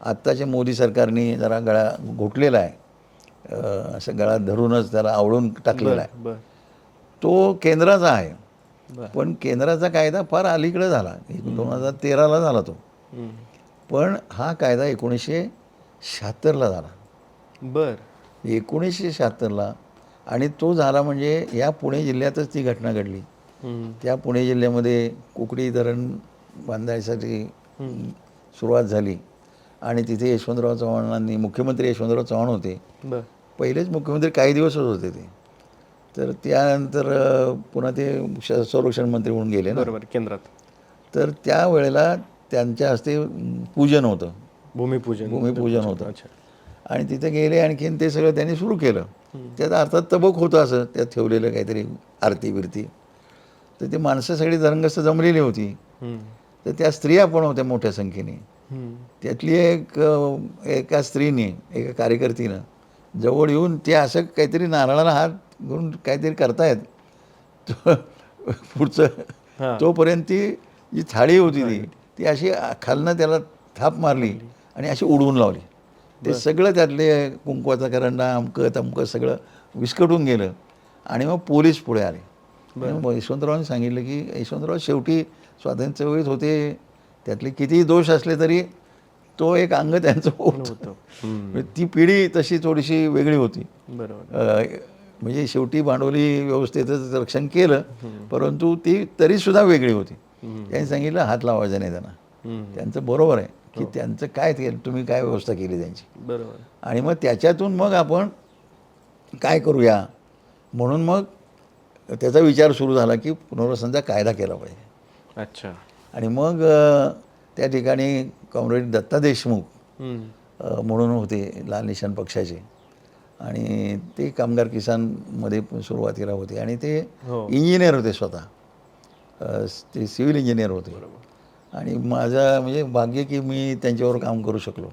आत्ताच्या मोदी सरकारने जरा गळा घोटलेला आहे, असं गळा धरूनच त्याला आवळून टाकलेला आहे, तो केंद्राचा आहे. बरं. पण केंद्राचा कायदा फार अलीकडे झाला, 2013ला झाला तो. हम्म. पण हा कायदा 1976ला झाला. बर 1976ला. आणि तो झाला म्हणजे या पुणे जिल्ह्यातच ती घटना घडली. हम्म. त्या पुणे जिल्ह्यामध्ये कुकडी धरण बांधायसाठी सुरुवात झाली आणि तिथे यशवंतराव चव्हाणांनी, मुख्यमंत्री यशवंतराव चव्हाण होते, बर पहिलेच मुख्यमंत्री काही दिवसच होते ते. तर त्यानंतर पुन्हा ते संरक्षण मंत्री म्हणून गेले ना. बरोबर केंद्रात तर त्यावेळेला त्यांच्या हस्ते पूजन होतं, भूमिपूजन होतं. अच्छा. आणि तिथे गेले, आणखीन ते सगळं त्यांनी सुरू केलं. त्यात अर्थात तबक होतं असं त्यात ठेवलेलं काहीतरी आरती बिरती. तर ती माणसं सगळी धरणग्रस्त जमलेली होती. हम्म. तर त्या स्त्रिया पण होत्या मोठ्या संख्येने. हम्म. त्यातली एका स्त्रीने, एका कार्यकर्तीनं जवळ येऊन ते असं काहीतरी नारळाला हात घेऊन काहीतरी करतायत. पुढचं हां. तोपर्यंत ती जी थाळी होती ती अशी खालनं त्याला थाप मारली आणि अशी उडवून लावली. ते सगळं त्यातले कुंकवाचा करंडा अमकं तमकं सगळं विस्कटून गेलं. आणि मग पोलीस पुढे आले. मग यशवंतरावांनी सांगितलं की यशवंतराव शेवटी स्वातंत्र्य चळवळीत होते, त्यातले कितीही दोष असले तरी तो एक अंग त्यांचं होतं. म्हणजे ती पिढी तशी थोडीशी वेगळी होती. बरोबर म्हणजे शेवटी भांडवली व्यवस्थेचं रक्षण केलं, परंतु ती तरीसुद्धा वेगळी होती. त्यांनी सांगितलं हात लावायचा नाही त्यांना. त्यांचं बरोबर आहे की त्यांचं काय केलं, तुम्ही काय व्यवस्था केली त्यांची. बरोबर. आणि मग त्याच्यातून मग आपण काय करूया म्हणून मग त्याचा विचार सुरू झाला की पुनर्वसनाचा कायदा केला पाहिजे. अच्छा. आणि मग त्या ठिकाणी कॉम्रेड दत्ता देशमुख म्हणून होते लाल निशाण पक्षाचे, आणि ते कामगार किसानमध्ये सुरुवातीला होते आणि ते इंजिनियर होते स्वतः. ते सिव्हिल इंजिनियर होते. आणि माझं म्हणजे भाग्य की मी त्यांच्यावर काम करू शकलो.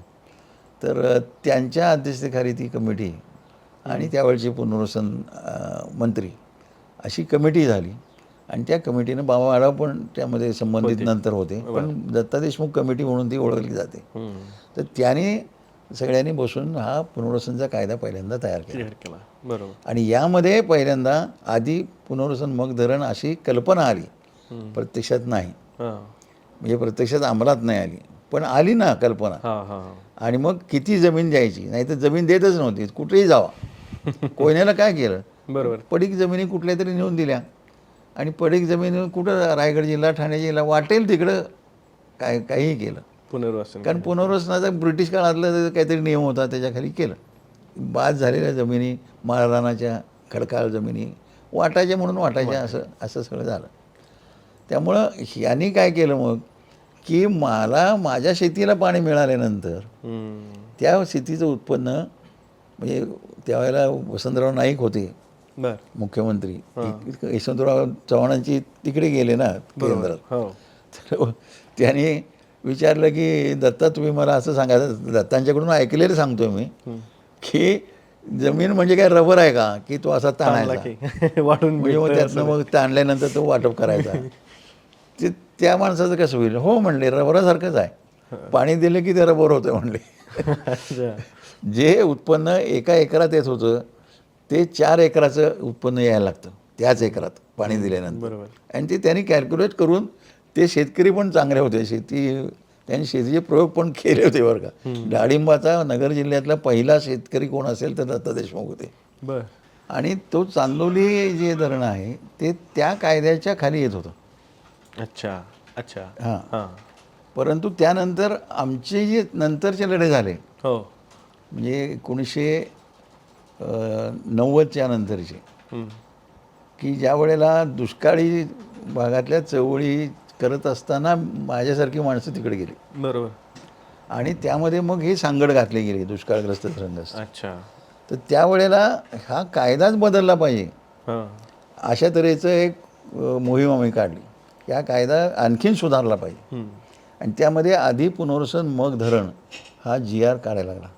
तर त्यांच्या अध्यक्षतेखाली ती कमिटी आणि त्यावेळचे पुनर्वसन मंत्री अशी कमिटी झाली. आणि त्या कमिटीनं बाबा आढाव पण त्यामध्ये संबंधित नंतर होते, पण दत्ता देशमुख कमिटी म्हणून ती ओळखली जाते. तर त्याने सगळ्यांनी बसून हा पुनर्वसनचा कायदा पहिल्यांदा तयार केला. बरोबर. आणि यामध्ये पहिल्यांदा आधी पुनर्वसन मग धरण अशी कल्पना आली, प्रत्यक्षात नाही. म्हणजे प्रत्यक्षात अंमलात नाही आली, पण आली ना कल्पना. आणि मग किती जमीन द्यायची, नाही तर जमीन देतच नव्हती. कुठेही जावा. कोयनेला काय केलं, बरोबर. पडीक जमिनी कुठल्या तरी नेऊन दिल्या. आणि पडीक जमीन कुठं रायगड जिल्हा, ठाणे जिल्हा वाटेल तिकडं काहीही केलं. पुनर्वसन कारण पुनर्वसनाचा ब्रिटिश काळातला काहीतरी नियम होता, त्याच्याखाली केलं. बाद झालेल्या जमिनी, माळरानाच्या खडकाळ जमिनी वाटायच्या म्हणून वाटायच्या, असं सगळं झालं. त्यामुळं यांनी काय केलं मग की मला माझ्या शेतीला पाणी मिळाल्यानंतर त्या शेतीचं उत्पन्न, म्हणजे त्यावेळेला वसंतराव नाईक होते मुख्यमंत्री, यशवंतराव चव्हाणांची तिकडे गेले ना केंद्रात. तर त्याने विचारलं की दत्ता तुम्ही मला असं सांगा, दत्तांच्याकडून ऐकलेलं सांगतोय मी, की जमीन म्हणजे काय रबर आहे का की तो असा ताणायचा वाटून, म्हणजे मग त्यातनं मग ताणल्यानंतर तो वाटप करायचा. ते त्या माणसाचं कसं होईल. हो म्हणले, रबरासारखंच आहे, पाणी दिलं की ते रबर होतं म्हणले. जे उत्पन्न एका एकरात येत होतं ते 4 एकराचं उत्पन्न यायला लागतं त्याच एकरात पाणी दिल्यानंतर. आणि ते त्यांनी कॅल्क्युलेट करून, ते शेतकरी पण चांगले होते, त्यांनी शेतीचे प्रयोग पण केले होते बरं का. डाळिंबाचा नगर जिल्ह्यातला पहिला शेतकरी कोण असेल तर दत्ता देशमुख होते. आणि तो चांदोली जे धरण आहे ते त्या कायद्याच्या खाली येत होतं. अच्छा अच्छा. हां. परंतु त्यानंतर आमचे जे नंतरचे लढे झाले, म्हणजे 1990च्या नंतरचे, की ज्या वेळेला दुष्काळी भागातल्या चळवळी करत असताना माझ्यासारखी माणसं तिकडे गेली. बरोबर. आणि त्यामध्ये मग ही सांगड घातली गेली दुष्काळग्रस्त धरणग्रस्त. अच्छा. तर त्यावेळेला हा कायदाच बदलला पाहिजे, अशा तऱ्हेचं एक मोहीम आम्ही काढली. हा कायदा आणखीन सुधारला पाहिजे. आणि त्यामध्ये आधी पुनर्वसन मग धरण हा GR काढायला लागला.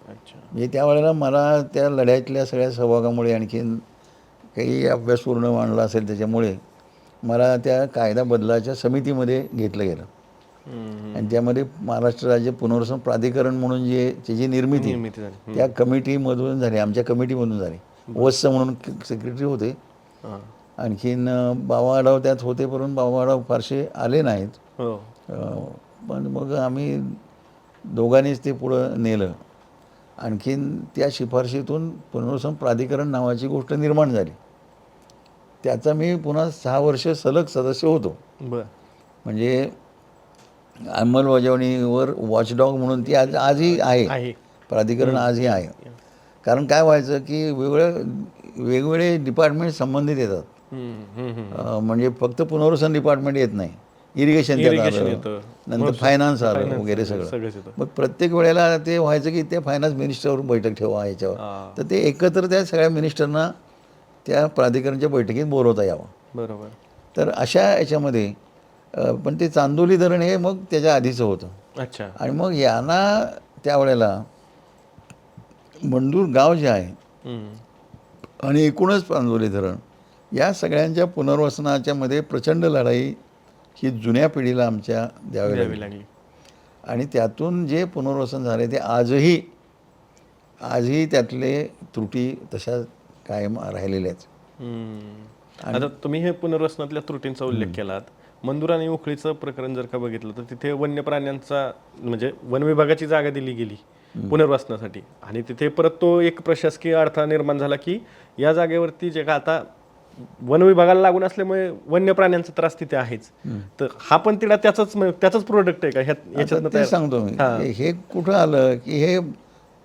अच्छा. म्हणजे त्यावेळेला मला त्या लढ्यातल्या सगळ्या सहभागामुळे, आणखीन काही अभ्यास पूर्ण मांडला असेल त्याच्यामुळे, मला त्या कायदा बदलाच्या समितीमध्ये घेतलं गेलं. आणि त्यामध्ये महाराष्ट्र राज्य पुनर्वसन प्राधिकरण म्हणून त्याची निर्मिती त्या कमिटीमधून झाली, आमच्या कमिटीमधून झाली. वत्स म्हणून सेक्रेटरी होते, आणखीन बाबा आढाव त्यात होते, परंतु बाबा आढाव फारसे आले नाहीत. हो. पण मग आम्ही दोघांनीच ते पुढं नेलं. आणखीन त्या शिफारशीतून पुनर्वसन प्राधिकरण नावाची गोष्ट निर्माण झाली. त्याचा मी पुन्हा 6 वर्ष सलग सदस्य होतो. बर. म्हणजे अंमलबजावणीवर वॉचडॉग म्हणून ती आजही आहे. प्राधिकरण आजही आहे. कारण काय व्हायचं की वेगवेगळे डिपार्टमेंट संबंधित येतात. म्हणजे फक्त पुनर्वसन डिपार्टमेंट येत नाही, इरिगेशन येतं, नंतर फायनान्स आलं वगैरे सगळं. मग प्रत्येक वेळेला ते व्हायचं की ते फायनान्स मिनिस्टरवर बैठक ठेवा याच्यावर, तर ते एकत्र त्या सगळ्या मिनिस्टरना त्या प्राधिकरणच्या बैठकीत बोलवता यावं. बरोबर. तर अशा याच्यामध्ये पण ते चांदोली धरण हे मग त्याच्या आधीचं होतं. अच्छा. आणि मग यांना त्यावेळेला मंडूर गाव जे आहे आणि एकूणच चांदोली धरण या सगळ्यांच्या पुनर्वसनाच्या मध्ये प्रचंड लढाई ही जुन्या पिढीला आमच्या द्यावी लागली. आणि त्यातून जे पुनर्वसन झाले ते आजही त्यातले त्रुटी तशा कायम राहिलेल्या आहेत. आता तुम्ही हे पुनर्वसनातल्या त्रुटींचा उल्लेख केलात. मंदूर आणि उखळीचं प्रकरण जर का बघितलं तर तिथे वन्य प्राण्यांचा म्हणजे वन विभागाची जागा दिली गेली पुनर्वसनासाठी, आणि तिथे परत तो एक प्रशासकीय अडथळा निर्माण झाला की या जागेवरती जे का आता वन विभागाला लागून असल्यामुळे वन्य प्राण्यांचा त्रास तिथे आहेच. तर हा पण तिला त्याचाच प्रोडक्ट आहे का याच्यातनं? ते सांगतो मी. हे कुठं आलं की हे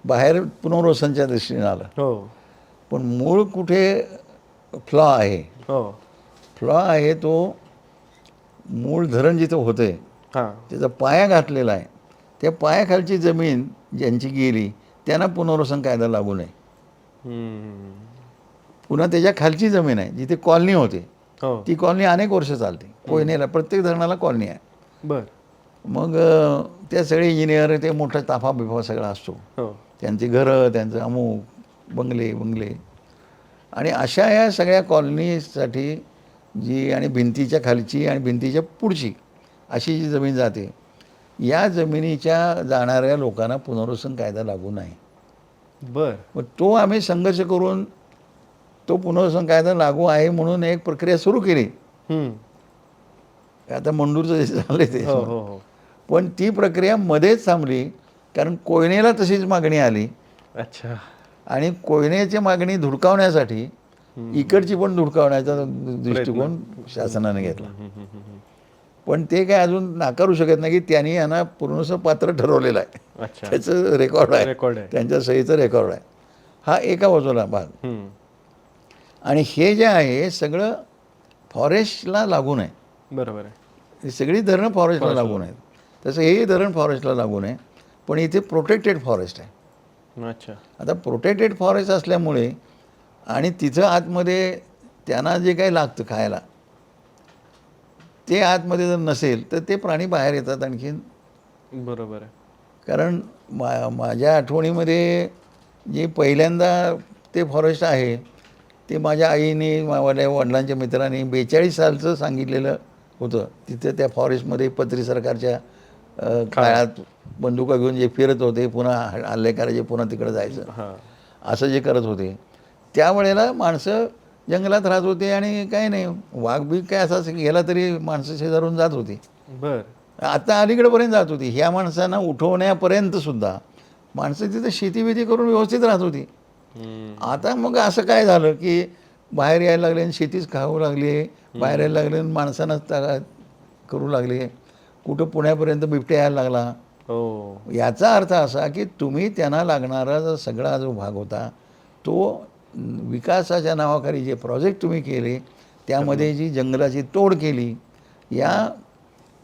बाहेर पुनर्वसनच्या दृष्टीने आलं. हो. पण मूळ कुठे फ्लॉ आहे. हो. फ्लॉ आहे तो मूळ धरण जिथं होतंय त्याचा पाया घातलेला आहे. त्या पायाखालची जमीन ज्यांची गेली त्यांना पुनर्वसन कायदा लागू नये. पुन्हा त्याच्या खालची जमीन आहे जिथे कॉलनी होते, ती कॉलनी अनेक वर्ष चालते. कोयनेला प्रत्येक धरणाला कॉलनी आहे. बर. मग त्या सगळे इंजिनियर ते मोठा ताफा बिफा सगळा असतो. त्यांची घरं, त्यांचं अमुक बंगले आणि अशा या सगळ्या कॉलनीसाठी जी आणि भिंतीच्या खालची आणि भिंतीच्या पुढची अशी जी जमीन जाते, या जमिनीच्या जाणाऱ्या लोकांना पुनर्वसन कायदा लागू नाही. बर. मग तो आम्ही संघर्ष करून तो पुनर्वसन कायदा लागू आहे म्हणून एक प्रक्रिया सुरू केली. आता मंडूरचं जे झालं ते, पण ती प्रक्रिया मध्येच थांबली कारण कोयनेला तशीच मागणी आली. अच्छा. आणि कोयनेची मागणी धुडकावण्यासाठी इकडची पण धुडकावण्याचा दृष्टिकोन शासनाने घेतला. पण ते काय अजून नाकारू शकत नाही की त्यांनी यांना पुनर्वसन पात्र ठरवलेलं आहे. त्याचं रेकॉर्ड आहे, त्यांच्या सहीचं रेकॉर्ड आहे. हा एका बाजूला भाग. आणि हे जे आहे सगळं फॉरेस्टला लागून आहे. बरोबर आहे. ही सगळी धरणं फॉरेस्टला लागून आहेत. तसं हेही धरण फॉरेस्टला लागून आहे, पण इथे प्रोटेक्टेड फॉरेस्ट आहे. अच्छा. आता प्रोटेक्टेड फॉरेस्ट असल्यामुळे आणि तिथं आतमध्ये त्यांना जे काही लागतं खायला ते आतमध्ये जर नसेल तर ते प्राणी बाहेर येतात आणखीन. बरोबर आहे. कारण माझ्या आठवणीमध्ये जे पहिल्यांदा ते फॉरेस्ट आहे ते माझ्या आईने माझ्या वडिलांच्या मित्रांनी 42 सालचं सांगितलेलं होतं. तिथे त्या फॉरेस्टमध्ये पत्री सरकारच्या काळात बंदुका घेऊन जे फिरत होते, पुन्हा हल्ले करायचे, पुन्हा तिकडे जायचं, असं जे करत होते त्यावेळेला माणसं जंगलात राहत होते आणि काही नाही, वाघ बीघ काय असं गेला तरी माणसं शेजारून जात होती. आता अलीकडेपर्यंत जात होती. ह्या माणसांना उठवण्यापर्यंत सुद्धा माणसं तिथं शेतीविधी करून व्यवस्थित राहत होती. आता मग असं काय झालं की बाहेर यायला लागले आणि शेतीच खाऊ लागली, बाहेर यायला लागले आणि माणसांना करू लागले. कुठं पुण्यापर्यंत बिबट्या यायला लागला. याचा अर्थ असा की तुम्ही त्यांना लागणारा सगळा जो भाग होता तो विकासाच्या नावाखाली जे प्रोजेक्ट तुम्ही केले त्यामध्ये जी जंगलाची तोड केली. या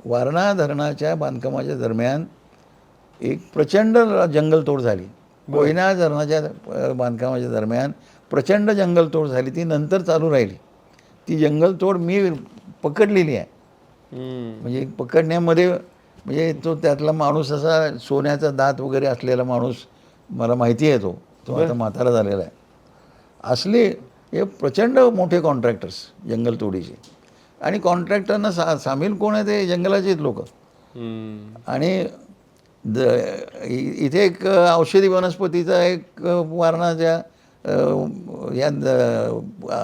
वारणा धरणाच्या बांधकामाच्या दरम्यान एक प्रचंड जंगलतोड झाली. कोयना धरणाच्या बांधकामाच्या दरम्यान प्रचंड जंगलतोड झाली. ती नंतर चालू राहिली. ती जंगलतोड मी पकडलेली आहे. म्हणजे पकडण्यामध्ये म्हणजे तो त्यातला माणूस असा सोन्याचा दात वगैरे असलेला माणूस मला माहिती आहे. तो आता म्हातारा झालेला आहे. असले हे प्रचंड मोठे कॉन्ट्रॅक्टर्स जंगलतोडीचे. आणि कॉन्ट्रॅक्टरना सामील कोण आहे ते जंगलाचेच लोक. आणि इथे एक औषधी वनस्पतीचा एक वारणाच्या या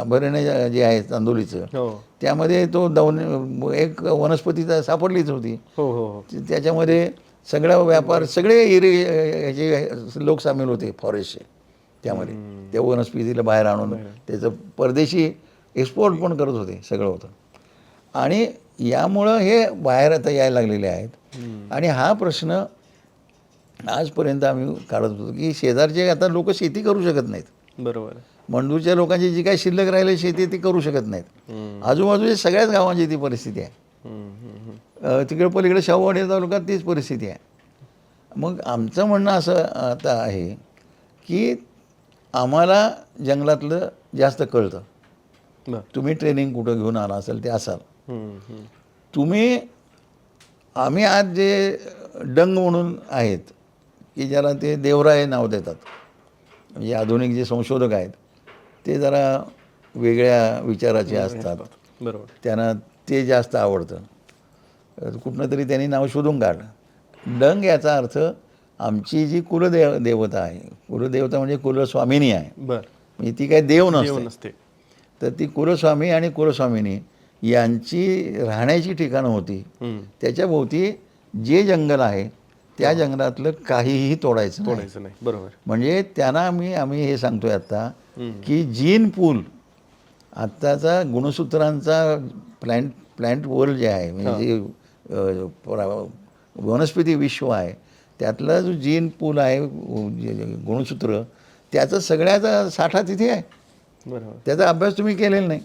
भरणे जे आहे चांदोलीचं हो त्यामध्ये तो एक वनस्पती सापडलीच होती. हो हो हो त्याच्यामध्ये सगळा व्यापार सगळे याचे लोक सामील होते फॉरेस्टचे त्यामध्ये. त्या वनस्पतीला बाहेर आणून त्याचं परदेशी एक्सपोर्ट पण करत होते, सगळं होतं. आणि यामुळं हे बाहेर आता यायला लागलेले आहेत. आणि हा प्रश्न आजपर्यंत आम्ही काढत होतो की शेजारचे आता लोक शेती करू शकत नाहीत. बरोबर. मंडूरच्या लोकांची जी काही शिल्लक राहिली शेती ती करू शकत नाहीत. आजूबाजूच्या सगळ्याच गावांची ती परिस्थिती आहे. तिकडे पलीकडे शाहूवाडी तालुक्यात तीच परिस्थिती आहे. मग आमचं म्हणणं असं आता आहे की आम्हाला जंगलातलं जास्त कळतं. बरं. तुम्ही ट्रेनिंग कुठं घेऊन आला असेल ते असाल. तुम्ही आम्ही आज जे डंग म्हणून आहेत की ज्याला ते देवराय नाव देतात, म्हणजे आधुनिक जे संशोधक आहेत ते जरा वेगळ्या विचाराचे असतात. बरोबर. त्यांना ते जास्त आवडतं. कुठनं तरी त्यांनी नाव शोधून काढलं. डंग याचा अर्थ आमची जी देवता आहे, कुलदेवता म्हणजे कुलस्वामिनी आहे. बरं. म्हणजे ती काही देव देव नसते. नसते. तर ती कुलस्वामी आणि कुलस्वामिनी यांची राहण्याची ठिकाणं होती. त्याच्या भोवती जे जंगल आहे त्या जंगलातलं काहीही तोडायचं नाही. तोडायचं नाही. बरोबर. म्हणजे त्यांना आम्ही हे सांगतोय आत्ता की जीन पूल आत्ताचा गुणसूत्रांचा प्लॅन्ट वर्ल्ड जे आहे, म्हणजे जे वनस्पती विश्व आहे त्यातला जो जीन पूल आहे, गुणसूत्र, त्याचा सगळ्याचा साठा तिथे आहे. बरोबर. त्याचा अभ्यास तुम्ही केलेला नाही.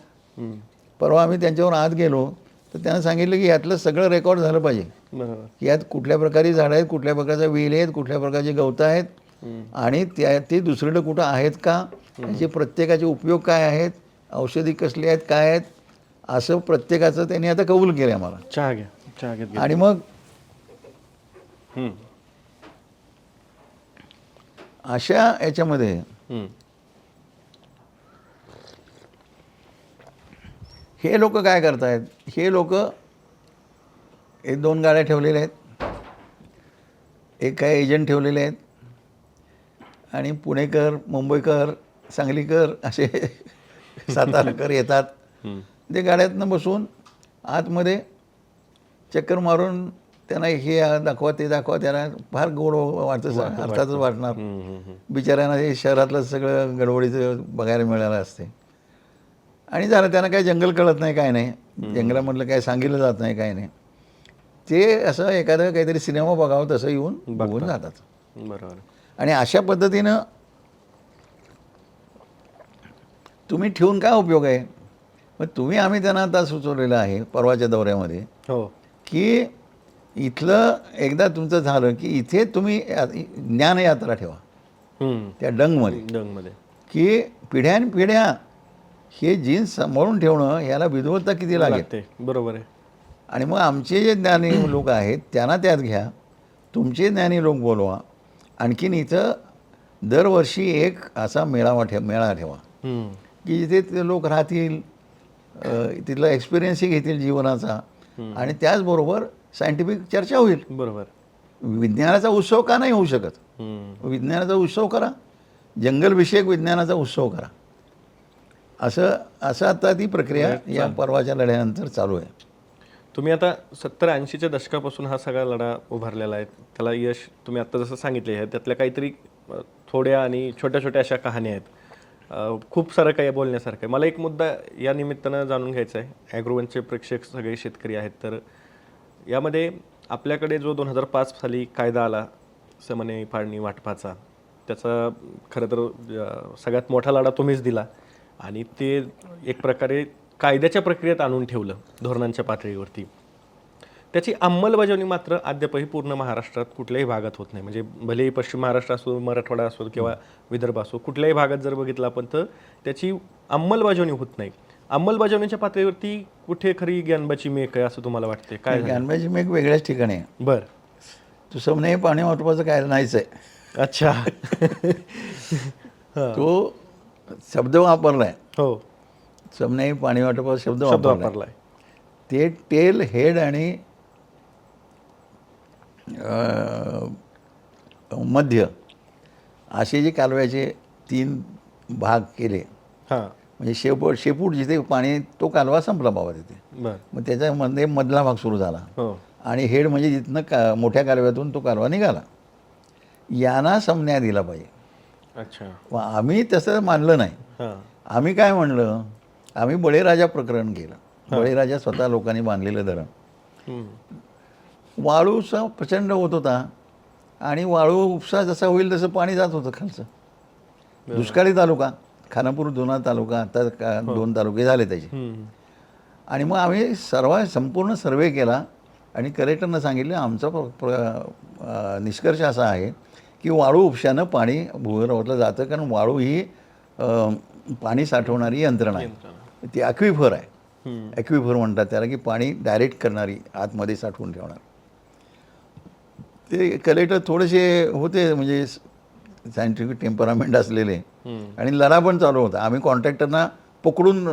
परवा आम्ही त्यांच्यावर आत गेलो तर त्यांना सांगितलं की यातलं सगळं रेकॉर्ड झालं पाहिजे. बरोबर. की यात कुठल्या प्रकारची झाडं आहेत, कुठल्या प्रकारच्या वेली आहेत, कुठल्या प्रकारची गवतं आहेत, आणि ते दुसरीकडे कुठं आहेत का, त्याचे प्रत्येकाचे उपयोग काय आहेत, औषधी कसले आहेत, काय आहेत, असं प्रत्येकाचं त्यांनी आता कबूल केलं आम्हाला. चहा घ्या. चहा घेत आणि मग अशा याच्यामध्ये हे लोक काय करतायत, हे लोक एक 2 गाड्या ठेवलेल्या आहेत, एक काय एजंट ठेवलेले आहेत, आणि पुणेकर, मुंबईकर, सांगलीकर असे साताराकर येतात. ते गाड्यातनं बसून आतमध्ये चक्कर मारून त्यांना हे दाखवा ते दाखवा, त्यांना फार गोड वाटतं, अर्थातच वाटणार. बिचाऱ्यांना हे शहरातलं सगळं गडबडीचं बघायला मिळालं असते. आणि झालं, त्यांना काही जंगल कळत नाही, काय नाही, जंगलामधलं काय सांगितलं जात नाही, काय नाही. ते असं एखादं काहीतरी सिनेमा बघावं तसं येऊन बघून जातात. बरोबर. आणि अशा पद्धतीनं तुम्ही ठेवून काय उपयोग आहे. मग आम्ही त्यांना आता सुचवलेलं आहे परवाच्या दौऱ्यामध्ये हो की इथलं एकदा तुमचं झालं की इथे तुम्ही ज्ञानयात्रा ठेवा त्या डंगमध्ये, की पिढ्यानपिढ्या हे जीन सांभाळून ठेवणं याला विद्वत्ता किती लागते. बरोबर आहे. आणि मग आमचे जे ज्ञानी लोक आहेत त्यांना त्यात घ्या, तुमचे ज्ञानी लोक बोलवा. आणखीन इथं दरवर्षी एक असा मेळा ठेवा की जिथे ते लोक राहतील, तिथला एक्सपिरियन्सही घेतील जीवनाचा, आणि त्याचबरोबर सायंटिफिक चर्चा होईल. बरोबर. विज्ञानाचा उत्सव का नाही होऊ शकत. विज्ञानाचा उत्सव करा, जंगलविषयक विज्ञानाचा उत्सव करा. असं आता ती प्रक्रिया या परवाच्या लढ्यानंतर चालू आहे. तुम्ही आता 70-80च्या दशकापासून हा सगळा लढा उभारलेला आहे. त्याला यश तुम्ही आत्ता जसं सांगितले आहे, त्यातल्या काहीतरी थोड्या आणि छोट्या छोट्या अशा कहाण्या आहेत. खूप सारं काही बोलण्यासारखं आहे. मला एक मुद्दा या निमित्तानं जाणून घ्यायचा आहे. ॲग्रोवनचे प्रेक्षक सगळे शेतकरी आहेत, तर यामध्ये आपल्याकडे जो 2005 साली कायदा आला समने फाळणी वाटपाचा, त्याचा खरं तर सगळ्यात मोठा लढा तुम्हीच दिला, आणि ते एक प्रकारे कायद्याच्या प्रक्रियेत आणून ठेवलं धोरणांच्या पातळीवरती. त्याची अंमलबजावणी मात्र अद्यापही पूर्ण महाराष्ट्रात कुठल्याही भागात होत नाही. म्हणजे भलेही पश्चिम महाराष्ट्र असो, मराठवाडा असो किंवा विदर्भ असो, कुठल्याही भागात जर बघितलं आपण तर त्याची अंमलबजावणी होत नाही. अंमलबजावणीच्या पातळीवरती कुठे खरी ज्ञानबाची मेघ आहे असं तुम्हाला वाटते? काय ज्ञानबाची मेघ वेगळ्याच ठिकाणी आहे. बरं. तू समने पाणी वाटपाचं काय नाहीच आहे. अच्छा. तो शब्द वापरलाय. हो, समने पाणी वाटपाचा शब्द वापरलाय. ते टेल, हेड आणि मध्य असे जे कालव्याचे 3 भाग केले, हां म्हणजे शेपूट जिथे पाणी तो कालवा संपला बाबा तिथे. बर मग त्याच्यामध्ये मधला भाग सुरू झाला हो आणि हेड म्हणजे जिथनं मोठ्या कालव्यातून तो कालवा निघाला. यांना समन्याय दिला पाहिजे. अच्छा मग आम्ही तसं मानलं नाही. हां आम्ही काय म्हणलं, आम्ही बळीराजा प्रकरण केलं. बळीराजा स्वतः लोकांनी बांधलेलं धरण. हम्म. वाळूचा प्रचंड होत होता आणि वाळू उपसा जसा होईल तसं पाणी जात होतं खालचं. दुष्काळी तालुका, खानापूर जुना तालुका, आता 2 तालुके झाले त्याचे. हम्म. आणि मग आम्ही संपूर्ण सर्वे केला आणि कलेक्टरनं सांगितलं आमचा निष्कर्ष असा आहे की वाळू उपशानं पाणी भूगर्भातलं जातं, कारण वाळू ही पाणी साठवणारी यंत्रणा आहे. ती ॲक्विफर आहे. हम्म. ॲक्विफर म्हणतात त्याला, की पाणी डायरेक्ट करणारी, आतमध्ये साठवून ठेवणार. ते कलेक्टर थोडेसे होते म्हणजे सायंटिफिक टेम्परामेंट असलेले हम्म. आणि लढा पण चालू होता. आम्ही कॉन्ट्रॅक्टरना पकडून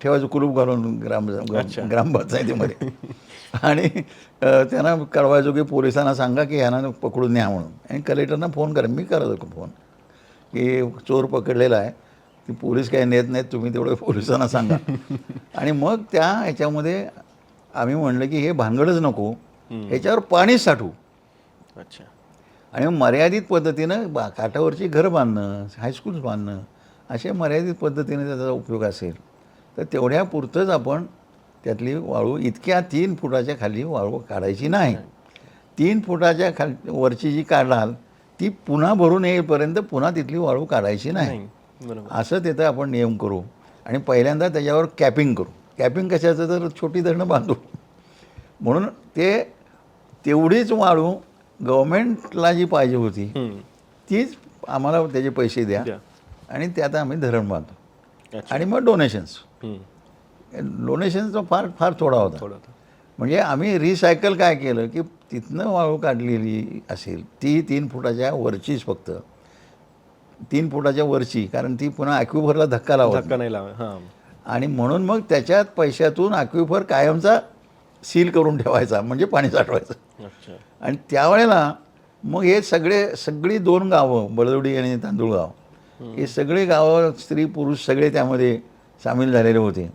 ठेवायचं कुलूप घालून ग्रामपंचायतीमध्ये आणि त्यांना कळवायचो की पोलिसांना सांगा की ह्यांना पकडून न्या म्हणून. आणि कलेक्टरना फोन करा, मी करत होतो फोन की चोर पकडलेला आहे, की पोलीस काही नेत नाहीत, तुम्ही तेवढं पोलिसांना सांगा. आणि मग त्या ह्याच्यामध्ये आम्ही म्हणलं की हे भानगडच नको, ह्याच्यावर पाणीच साठवू. अच्छा आणि मग मर्यादित पद्धतीनं काठावरची घरं बांधणं, हायस्कूल्स बांधणं, अशा मर्यादित पद्धतीने त्याचा उपयोग असेल तर तेवढ्या पुरतंच आपण त्यातली वाळू, इतक्या 3 फुटाच्या खाली वाळू काढायची नाही. 3 फुटाच्या वरची जी काढाल ती पुन्हा भरून येईपर्यंत पुन्हा तिथली वाळू काढायची नाही. बरोबर असं तिथं आपण नियम करू आणि पहिल्यांदा त्याच्यावर कॅपिंग करू. कॅपिंग कशाचं, तर छोटी धरणं बांधू म्हणून ते तेवढीच वाळू गव्हर्मेंटला जी पाहिजे होती हम्म. तीच आम्हाला त्याचे पैसे द्या द्या. आणि त्यात आम्ही धरण बांधतो. अच्छा आणि मग डोनेशन्स. हम्म. डोनेशन्सचा फार थोडा होता. थोडं म्हणजे आम्ही रिसायकल काय केलं की तिथनं वाळू काढलेली असेल ती 3 फुटाच्या वरचीच, फक्त 3 फुटाच्या वरची, कारण ती पुन्हा ॲक्विफरला धक्का लावत धक्का नाही लावा हां आणि म्हणून मग त्याच्यात पैशातून ॲक्विफर कायमचा सील करून ठेवायचा, म्हणजे पाणी साठवायचं. अच्छा आणि त्यावेळेला मग हे सगळी 2 गावं, बळदवडी आणि तांदूळगाव, हे सगळे गावं, स्त्री पुरुष सगळे त्यामध्ये सामील झालेले होते.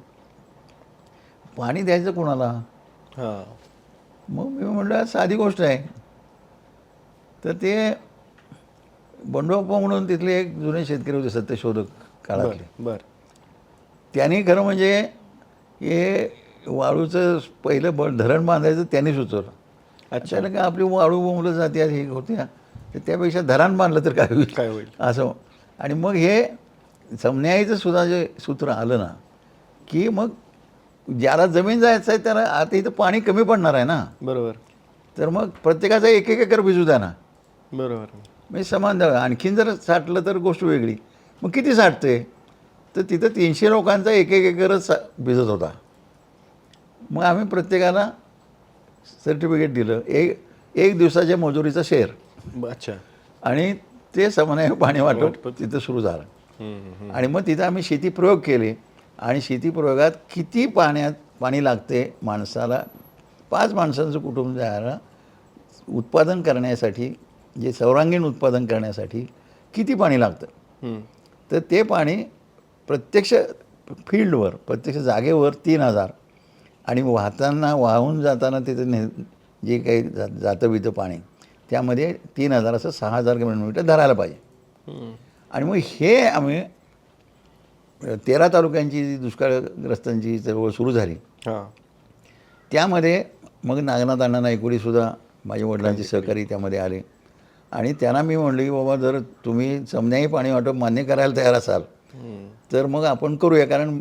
पाणी द्यायचं कोणाला? हां मग मी म्हटलं साधी गोष्ट आहे. तर ते बंडोप्पा म्हणून तिथले एक जुने शेतकरी होते, सत्यशोधक काळातले. बर त्यांनी खरं म्हणजे हे वाळूचं पहिलं धरण बांधायचं त्यांनी सुचवलं. अच्छा त्याला काय आपली वाळू बोंबलं जाते हे होत्या, तर त्यापेक्षा धरण बांधलं तर काय होईल काय होईल असं. आणि मग हे समन्यायीचं सुद्धा जे सूत्र आलं ना, की मग ज्याला जमीन जायचं आहे त्याला, आता इथं पाणी कमी पडणार आहे ना, बरोबर तर मग प्रत्येकाचा 1-1 एकर भिजू द्या ना, बरोबर म्हणजे समान द्यावं. आणखीन जर साठलं तर गोष्ट वेगळी. मग किती साठते, तर तिथं 300 लोकांचा 1-1 एकरच भिजत होता. मग आम्ही प्रत्येकाला सर्टिफिकेट दिलं, एक दिवसाच्या मजुरीचा शेअर, अच्छा आणि ते समन्वय पाणी वाटप तिथं सुरू झालं. हम्म. आणि मग तिथं आम्ही शेतीप्रयोग केले आणि शेतीप्रयोगात किती पाणी लागते माणसाला, 5 माणसांचं कुटुंब जायला उत्पादन करण्यासाठी, जे सर्वांगीण उत्पादन करण्यासाठी किती पाणी लागतं, हम्म. तर ते पाणी प्रत्यक्ष फील्डवर, प्रत्यक्ष जागेवर 3000, आणि वाहून जाताना तिथं जे काही जातं बितं पाणी, त्यामध्ये 3000 असं 6000 घनमीटर धरायला पाहिजे. हम्म. आणि मग हे आम्ही 13 तालुक्यांची जी दुष्काळग्रस्तांची चळवळ सुरू झाली, हां त्यामध्ये मग नागनाथ अण्णा नायकुडीसुद्धा माझ्या वडिलांचे सहकारी त्यामध्ये आले. आणि त्यांना मी म्हणलं की बाबा, जर तुम्ही समन्यायी पाणी वाटप मान्य करायला तयार असाल तर मग आपण करूया, कारण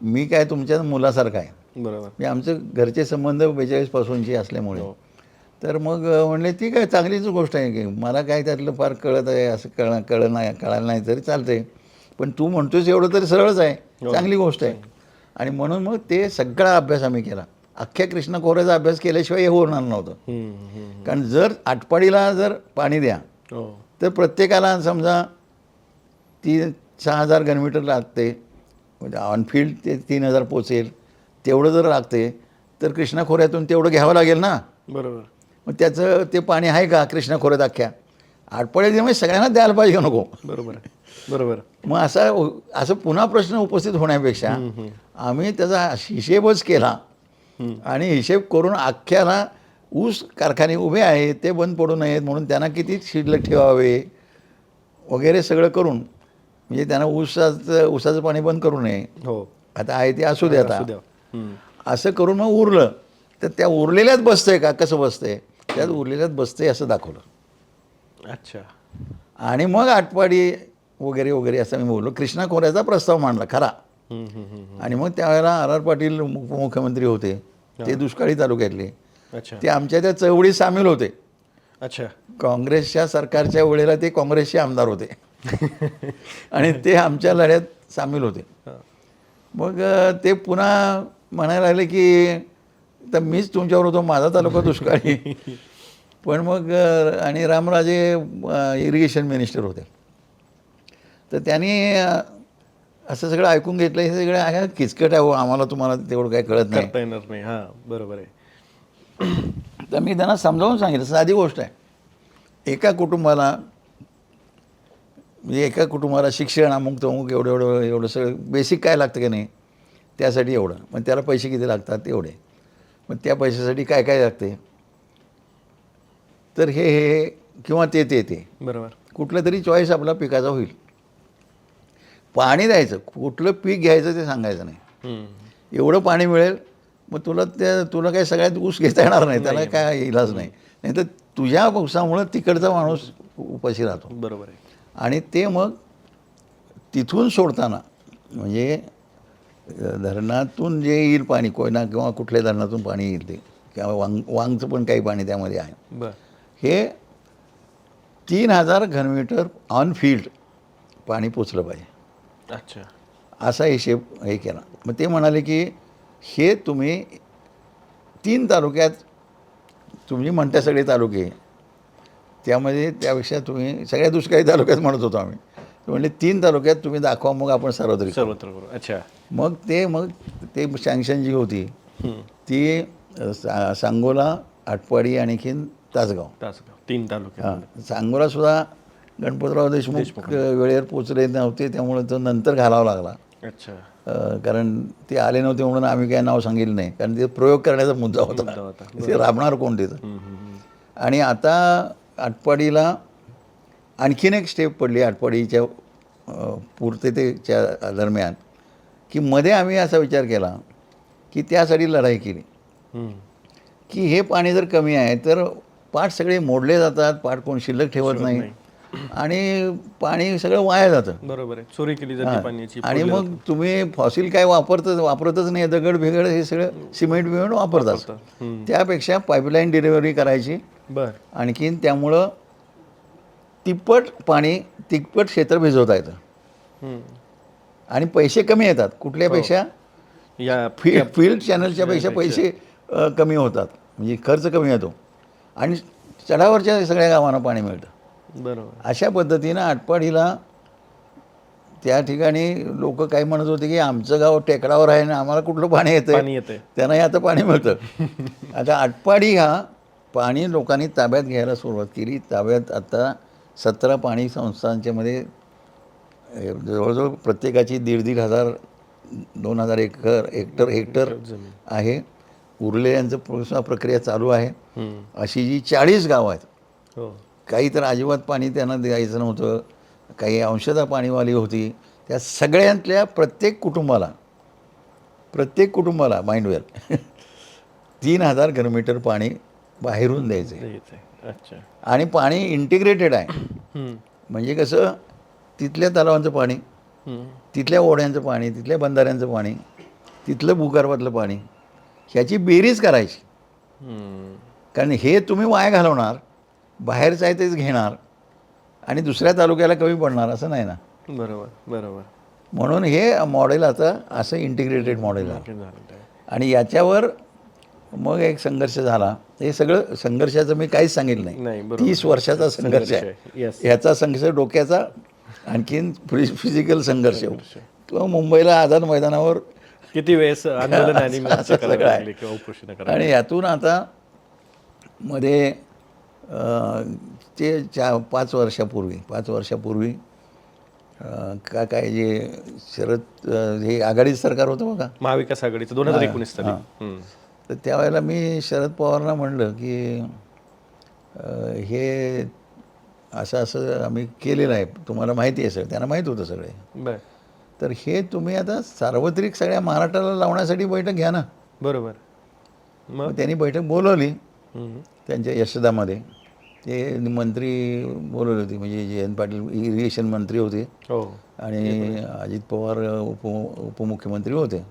मी काय तुमच्या मुलासारखा आहे. बरोबर म्हणजे आमचं घरचे संबंध 42 पासूनचे असल्यामुळे. हो. तर मग म्हणले ती काय चांगलीच गोष्ट आहे की मला काय त्यातलं फार कळत आहे, असं कळायला नाही तरी चालतंय, पण तू म्हणतोस एवढं तरी सरळच आहे, चांगली गोष्ट आहे. आणि म्हणून मग ते सगळा अभ्यास आम्ही केला. अख्ख्या कृष्णा खोऱ्याचा अभ्यास केल्याशिवाय हे होणार नव्हतं. कारण जर आटपाडीला जर पाणी द्या हो तर प्रत्येकाला समजा 6000 घनमीटर लागते, म्हणजे ऑनफिल्ड ते 3000 पोचेल, तेवढं जर लागते तर कृष्णा खोऱ्यातून तेवढं घ्यावं लागेल ना. बरोबर मग त्याचं ते पाणी आहे का कृष्णा खोऱ्यात अख्ख्या, आटपाडीमध्ये सगळ्यांना द्यायला पाहिजे का नको? बरोबर आहे, बरोबर. मग असं पुन्हा प्रश्न उपस्थित होण्यापेक्षा आम्ही त्याचा हिशेबच केला आणि हिशेब करून अख्ख्याला ऊस कारखाने उभे आहेत ते बंद पडू नयेत म्हणून त्यांना किती शिल्लक ठेवावे वगैरे सगळं करून, म्हणजे त्यांना ऊसाचं पाणी बंद करू नये, हो, आता आहे ते असू दे आता, असू द्या. असं करून मग उरलं तर त्या उरलेल्यात बसतंय का, कसं बसतंय, त्यात उरलेल्यात बसतंय असं दाखवलं. अच्छा. आणि मग आटपाडी वगैरे वगैरे असं मी बोललो. कृष्णा खोऱ्याचा प्रस्ताव मांडला खरा. आणि मग त्यावेळेला आर पाटील उपमुख्यमंत्री होते, ते दुष्काळी तालुक्यातले, अच्छा. ते आमच्या त्या चळवळीत सामील होते. अच्छा. काँग्रेसच्या सरकारच्या वेळेला ते काँग्रेसचे आमदार होते आणि ते आमच्या लढ्यात सामील होते. मग ते पुन्हा म्हणायला लागले की तर मीच तुमच्यावर होतो, माझा तालुका दुष्काळी. पण मग आणि रामराजे इरिगेशन मिनिस्टर होते, तर त्यांनी असं सगळं ऐकून घेतलं. हे सगळं आहे किचकट आहे, आम्हाला तुम्हाला तेवढं काही कळत नाही, करता येणार नाही. हां, बरोबर आहे. तर मी त्यांना समजावून सांगितलं, साधी गोष्ट आहे, एका कुटुंबाला म्हणजे एका कुटुंबाला शिक्षण अमुक तमुक एवढं एवढं एवढं सगळं बेसिक काय लागतं की नाही, त्यासाठी एवढं, मग त्याला पैसे किती लागतात एवढे, मग त्या पैशासाठी काय काय लागते, तर हे किंवा ते बरोबर. कुठलं तरी चॉईस आपला पिकाचा होईल. पाणी द्यायचं, कुठलं पीक घ्यायचं ते सांगायचं नाही, एवढं पाणी मिळेल, मग तुला काही सगळ्यात ऊस घेता येणार नाही, त्याला काय इलाज नाही, नाही तर तुझ्या ऊसामुळं तिकडचा माणूस उपाशी राहतो. बरोबर आहे. आणि ते मग तिथून सोडताना म्हणजे धरणातून जे येईल पाणी, कोयना किंवा कुठल्या धरणातून पाणी येईल ते, किंवा वांगचं पण काही पाणी त्यामध्ये आहे, बरं. हे 3000 घनमीटर ऑन फील्ड पाणी पोचलं पाहिजे. अच्छा. असा हिशेब हे केला. मग ते म्हणाले की हे तुम्ही 3 तालुक्यात, तुम्ही म्हणता सगळे तालुके, त्यामध्ये त्यापेक्षा तुम्ही सगळ्या दुष्काळी तालुक्यात म्हणत होतो आम्ही, म्हणजे 3 तालुक्यात तुम्ही दाखवा, मग आपण सर्वत्र सर्वत्र करू. अच्छा. मग ते सँक्शन जी होती ती सांगोला, आटपाडी आणखीन तासगाव 3 तालुके. हां, सांगोलासुद्धा गणपतराव देशमुख वेळेवर पोचले नव्हते, त्यामुळे तो नंतर घालावा लागला. अच्छा. कारण ते आले नव्हते म्हणून आम्ही काय नाव सांगितलं नाही, कारण ते प्रयोग करण्याचा मुद्दा होता, ते राबणार कोण तिथं. आणि आता आटपाडीला आणखीन एक स्टेप पडली आटपाडीच्या पूर्ततेच्या दरम्यान, की मध्ये आम्ही असा विचार केला की त्यासाठी लढाई केली की हे पाणी जर कमी आहे तर पाट सगळे मोडले जातात, पाट कोण शिल्लक ठेवत नाही आणि पाणी सगळं वाया जातं. बरोबर आहे. चोरी केली जाते पाण्याची. आणि मग तुम्ही फॉसिल काय वापरतच नाही, दगड बिगड हे सगळं सिमेंट बिमेंट वापरतात. त्यापेक्षा पाईपलाईन डिलिव्हरी करायची. बरं. आणखीन त्यामुळं तिप्पट क्षेत्र भिजवता येतं आणि पैसे कमी येतात. कुठल्यापेक्षा या फील्ड चॅनलच्या पेक्षा पैसे कमी होतात, म्हणजे खर्च कमी येतो आणि चढावरच्या सगळ्या गावांना पाणी मिळतं. बरोबर. अशा पद्धतीनं आटपाडीला त्या ठिकाणी लोक काय म्हणत होते की आमचं गाव टेकडावर आहे ना, आम्हाला कुठलं पाणी येतं, त्यांनाही आता पाणी मिळतं. आता आटपाडी हा पाणी लोकांनी ताब्यात घ्यायला सुरुवात केली. ताब्यात आता 17 पाणी संस्थांच्यामध्ये जवळजवळ प्रत्येकाची 1,500 2,000 हेक्टर आहे. उरलेल्यांचं प्रक्रिया चालू आहे. अशी जी 40 गावं आहेत, काही तर अजिबात पाणी त्यांना द्यायचं नव्हतं, काही अंशतः पाणीवाली होती, त्या सगळ्यांतल्या प्रत्येक कुटुंबाला माइंडवेल 3000 घनमीटर पाणी बाहेरून द्यायचं आहे. अच्छा. आणि पाणी इंटिग्रेटेड आहे, म्हणजे कसं तिथल्या तलावांचं पाणी, तिथल्या ओढ्यांचं पाणी, तिथल्या बंधाऱ्यांचं पाणी, तिथलं भूगर्भातलं पाणी, ह्याची बेरीज करायची. कारण हे तुम्ही वाया घालवणार, बाहेरचं आहे तेच घेणार आणि दुसऱ्या तालुक्याला कमी पडणार असं नाही ना. बरोबर बरोबर. म्हणून हे मॉडेल आता असं इंटिग्रेटेड मॉडेल आहे. आणि याच्यावर मग एक संघर्ष झाला. हे सगळं संघर्षाचं मी काहीच सांगितलं नाही. 30 वर्षाचा संघर्ष आहे. ह्याचा संघर्ष डोक्याचा, आणखीन फिजिकल संघर्ष. तो मुंबईला आझाद मैदानावर किती वेळेस आंदोलन आणि आणि यातून आता मध्ये ते 5 वर्षापूर्वी काय जे हे आघाडीचं सरकार होतं बघा, महाविकास आघाडीचं 2019 साली. हां. तर त्यावेळेला मी शरद पवारांना म्हणलं की हे असं आम्ही केलेलं आहे, तुम्हाला माहिती आहे सगळं, त्यांना माहीत होतं सगळे. बर. तर हे तुम्ही आता सार्वत्रिक सगळ्या महाराष्ट्राला लावण्यासाठी बैठक घ्या ना. बरोबर. मग त्यांनी बैठक बोलवली हम्म. त्यांच्या यशोदामध्ये. ते मंत्री बोलवले होते, म्हणजे जयंत पाटील इरिगेशन मंत्री होते हो. आणि अजित पवार उपमुख्यमंत्री होते.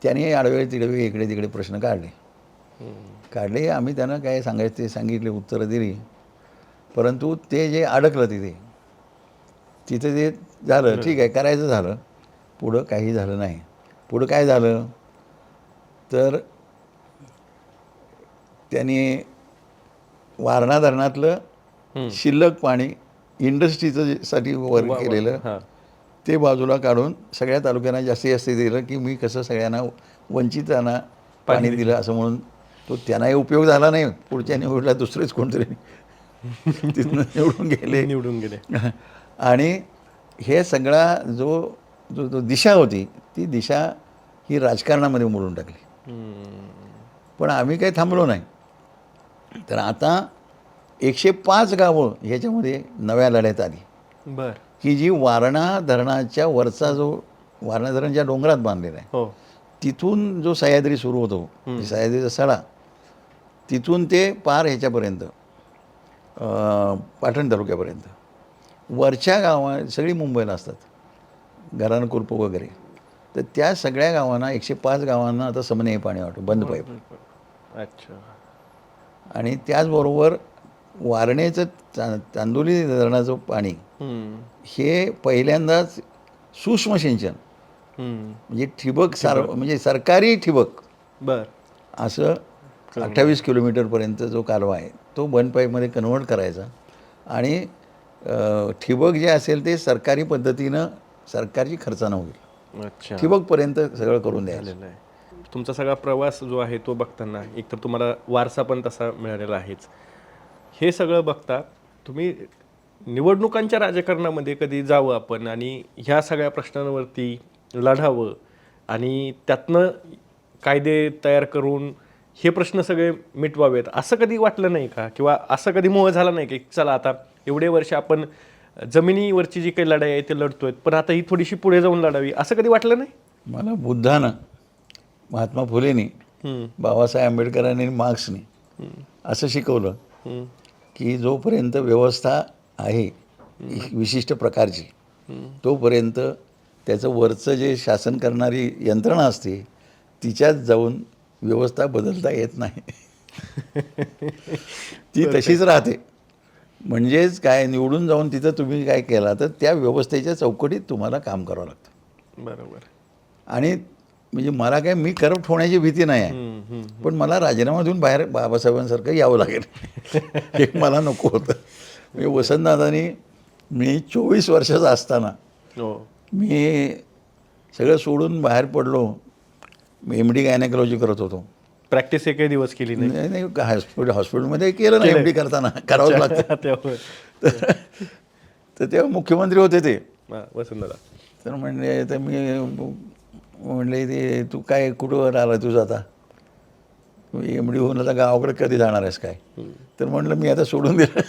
त्यांनी आडवे तिडवे इकडे तिकडे प्रश्न काढले. आम्ही त्यांना काय सांगायचं ते सांगितले, उत्तरं दिली. परंतु ते जे अडकलं तिथे ते झालं, ठीक आहे, करायचं झालं, पुढं काही झालं नाही. पुढं काय झालं तर त्यांनी वारणा धरणातलं शिल्लक पाणी इंडस्ट्रीचं साठी वर केलेलं हां. ते बाजूला काढून सगळ्या तालुक्यांना जास्तीत जास्त दिलं, की मी कसं सगळ्यांना वंचितांना पाणी दिलं असं म्हणून. तो त्यांनाही उपयोग झाला नाही. पुढच्या निवडला दुसरेच कोणतरी तिथनं निवडून गेले. आणि हे सगळा जो दिशा होती, ती दिशा ही राजकारणामध्ये मोडून टाकली. पण आम्ही काही थांबलो नाही. तर आता 105 गावं ह्याच्यामध्ये नव्या लढ्यात आली, बर. की जी वारणा धरणाच्या वरचा जो वारणा धरणच्या डोंगरात बांधलेला आहे, हो. तिथून जो सह्याद्री सुरू होतो, सह्याद्रीचा सडा, तिथून ते पार ह्याच्यापर्यंत पाटण तालुक्यापर्यंत वरच्या गावा सगळी मुंबईला असतात, घरानं कुलप वगैरे. तर त्या सगळ्या गावांना 105 गावांना आता समन्वय पाणी वाटतो, बंद पाईप. अच्छा. आणि त्याचबरोबर वारणेचं चांदोली धरणाचं पाणी हे पहिल्यांदाच सूक्ष्म सिंचन, म्हणजे ठिबक म्हणजे सरकारी ठिबक, बर. असं 28 किलोमीटरपर्यंत जो कालवा आहे तो बंद पाईपमध्ये कन्व्हर्ट करायचा. आणि ठिबक जे असेल ते सरकारी पद्धतीनं सरकारची खर्चानं होईल. अच्छा. ठिबकपर्यंत सगळं करून द्यायचं. तुमचा सगळा प्रवास जो आहे तो बघताना एकतर तुम्हाला वारसा पण तसा मिळालेला आहेच. हे सगळं बघता तुम्ही निवडणुकांच्या राजकारणामध्ये कधी जावं आपण आणि ह्या सगळ्या प्रश्नांवरती लढावं आणि त्यातनं कायदे तयार करून हे प्रश्न सगळे मिटवावेत असं कधी वाटलं नाही का? किंवा असं कधी मोह झाला नाही की चला आता एवढे वर्ष आपण जमिनीवरची जी काही लढाई आहे ते लढतोय, पण आता ही थोडीशी पुढे जाऊन लढावी, असं कधी वाटलं नाही? मला बुद्धानं, महात्मा फुलेनी, बाबासाहेब आंबेडकरांनी, मार्क्सनी असं शिकवलं की जोपर्यंत व्यवस्था आहे विशिष्ट प्रकारची, तोपर्यंत त्याचं वरचं जे शासन करणारी यंत्रणा असते तिच्यात जाऊन व्यवस्था बदलता येत नाही. ती तशीच राहते. म्हणजेच काय, निवडून जाऊन तिथं तुम्ही काय केला तर त्या व्यवस्थेच्या चौकटीत तुम्हाला काम करावं लागतं. बरोबर. आणि म्हणजे मला काय, मी करप्ट होण्याची भीती नाही आहे, पण मला राजीनामा देऊन बाहेर बाबासाहेबांसारखं यावं लागेल. हे मला नको होतं. म्हणजे वसंतदादांनी, मी 24 वर्षाचा असताना मी सगळं सोडून बाहेर पडलो. मी MD गायनेकॉलॉजी करत होतो. प्रॅक्टिस एकही दिवस केली नाही? नाही, हॉस्पिटलमध्ये केलं ना, MD करताना करावंच लागतं. तर तेव्हा मुख्यमंत्री होते ते वसंतदादा. तर म्हणले, तर मी म्हणले ते तू काय कुठं आला तुझं आता, MD होऊन आता गावाकडे कधी जाणार आहेस काय? तर म्हणलं मी आता सोडून दिलं.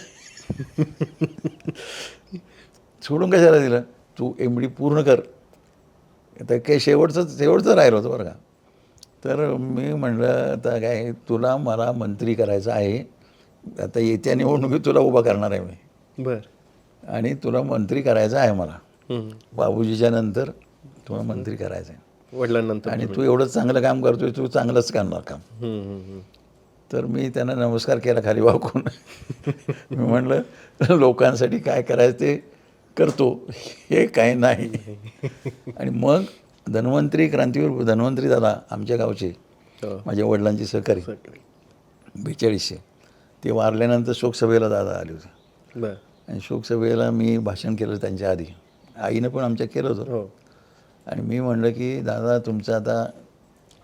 सोडून कशाला दिलं? तू MD पूर्ण कर. आता काही शेवटचं राहिलं होतं बरं का. तर मी म्हणलं आता काय, तुला मला मंत्री करायचं आहे, आता येत्या निवडणुकीत तुला उभा करणार आहे मी. बर. आणि तुला मंत्री करायचं आहे मला, बाबूजीच्या नंतर तुला मंत्री करायचं आहे, वडिलांनंतर. आणि तू एवढं चांगलं काम करतोय, तू चांगलंच करणार काम. तर मी त्यांना नमस्कार केला खाली वाकून. मी म्हणलं लोकांसाठी काय करायचं ते करतो, हे काय नाही. आणि मग धन्वंतरी क्रांतीवीर धन्वंतरी दादा आमच्या गावचे, माझ्या वडिलांचे सहकारी, 4200, ते वारल्यानंतर शोकसभेला दादा आले होते. आणि शोकसभेला मी भाषण केलं त्यांच्या आधी, आईनं पण आमच्या केलं होतं. आणि मी म्हणलं की दादा तुमचं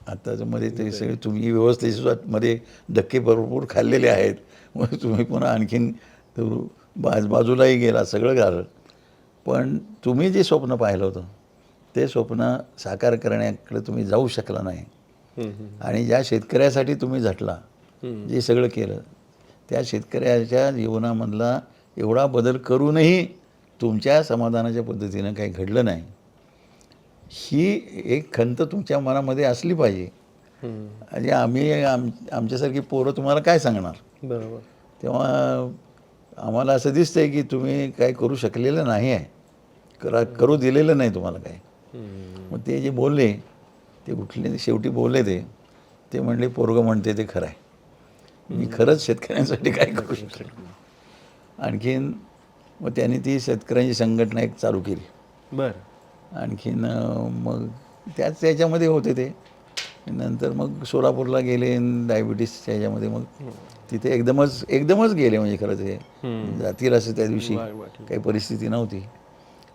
आताच्यामध्ये ते सगळे तुम्ही व्यवस्थेमध्ये धक्के भरपूर खाल्लेले आहेत, मग तुम्ही पुन्हा आणखीन बाजूलाही गेला, सगळं झालं. पण तुम्ही जे स्वप्न पाहिलं होतं ते स्वप्न साकार करण्याकडे तुम्ही जाऊ शकला नाही. आणि ज्या शेतकऱ्यासाठी तुम्ही झटला, जे सगळं केलं, त्या शेतकऱ्याच्या जीवनामधला एवढा बदल करूनही तुमच्या समाधानाच्या पद्धतीनं काही घडलं नाही, ही एक खंत तुमच्या मनामध्ये असली पाहिजे. म्हणजे आमच्यासारखी पोरं तुम्हाला काय सांगणार. बरोबर. तेव्हा आम्हाला असं दिसतंय की तुम्ही काय करू शकलेलं नाही आहे, करू दिलेलं नाही तुम्हाला काय. मग ते जे बोलले ते उठले, शेवटी बोलले ते म्हणले पोरगं म्हणते ते खरं आहे, मी खरंच शेतकऱ्यांसाठी काय करू शकलो. आणखीन मग त्यांनी ती शेतकऱ्यांची संघटना एक चालू केली. बरं. आणखीन मग त्याच्यामध्ये होते ते. नंतर मग सोलापूरला गेले डायबिटीसच्या ह्याच्यामध्ये. मग तिथे एकदमच गेले. म्हणजे खरं ते जातील असं त्या दिवशी काही परिस्थिती नव्हती.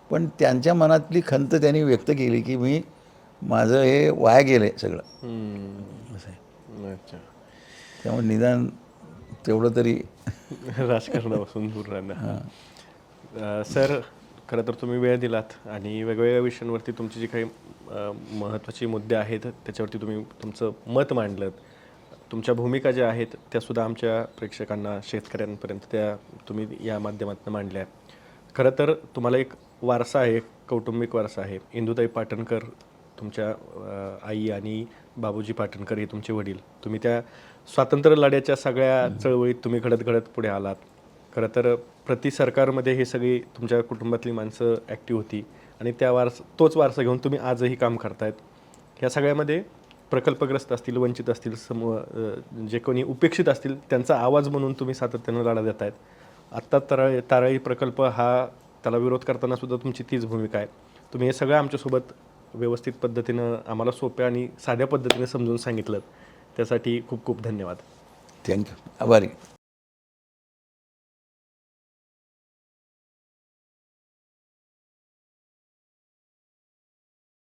पण त्यांच्या मनातली खंत त्यांनी व्यक्त केली की माझं हे वाया गेलं सगळं असं आहे. अच्छा. त्यामुळे निदान तेवढं तरी राजकारणापासून दूर राहणं. सर, खरं तर तुम्ही वेळ दिलात आणि वेगवेगळ्या विषयांवरती तुमची जी काही महत्त्वाची मुद्दे आहेत त्याच्यावरती तुम्ही तुमचं मत मांडलं. तुमच्या भूमिका ज्या आहेत त्यासुद्धा आमच्या प्रेक्षकांना, शेतकऱ्यांपर्यंत त्या तुम्ही या माध्यमातून मांडल्या. खरं तर तुम्हाला एक वारसा आहे, कौटुंबिक वारसा आहे. इंदुताई पाटणकर तुमच्या आई आणि बाबूजी पाटणकर हे तुमचे वडील. तुम्ही त्या स्वातंत्र्य लढ्याच्या सगळ्या चळवळीत तुम्ही घडत पुढे आलात. खरं तर सरकारमध्ये हे सगळी तुमच्या कुटुंबातली माणसं ॲक्टिव्ह होती आणि तोच वारसा घेऊन तुम्ही आजही काम करतायत. ह्या सगळ्यामध्ये प्रकल्पग्रस्त असतील, वंचित असतील, जे कोणी उपेक्षित असतील त्यांचा आवाज म्हणून तुम्ही सातत्यानं लढा देत आहेत. आत्ता तारळी प्रकल्प त्याला विरोध करताना सुद्धा तुमची तीच भूमिका आहे. तुम्ही हे सगळं आमच्यासोबत व्यवस्थित पद्धतीनं आम्हाला सोप्या आणि साध्या पद्धतीने समजून सांगितलं, त्यासाठी खूप खूप धन्यवाद. थँक्यू. आभारी.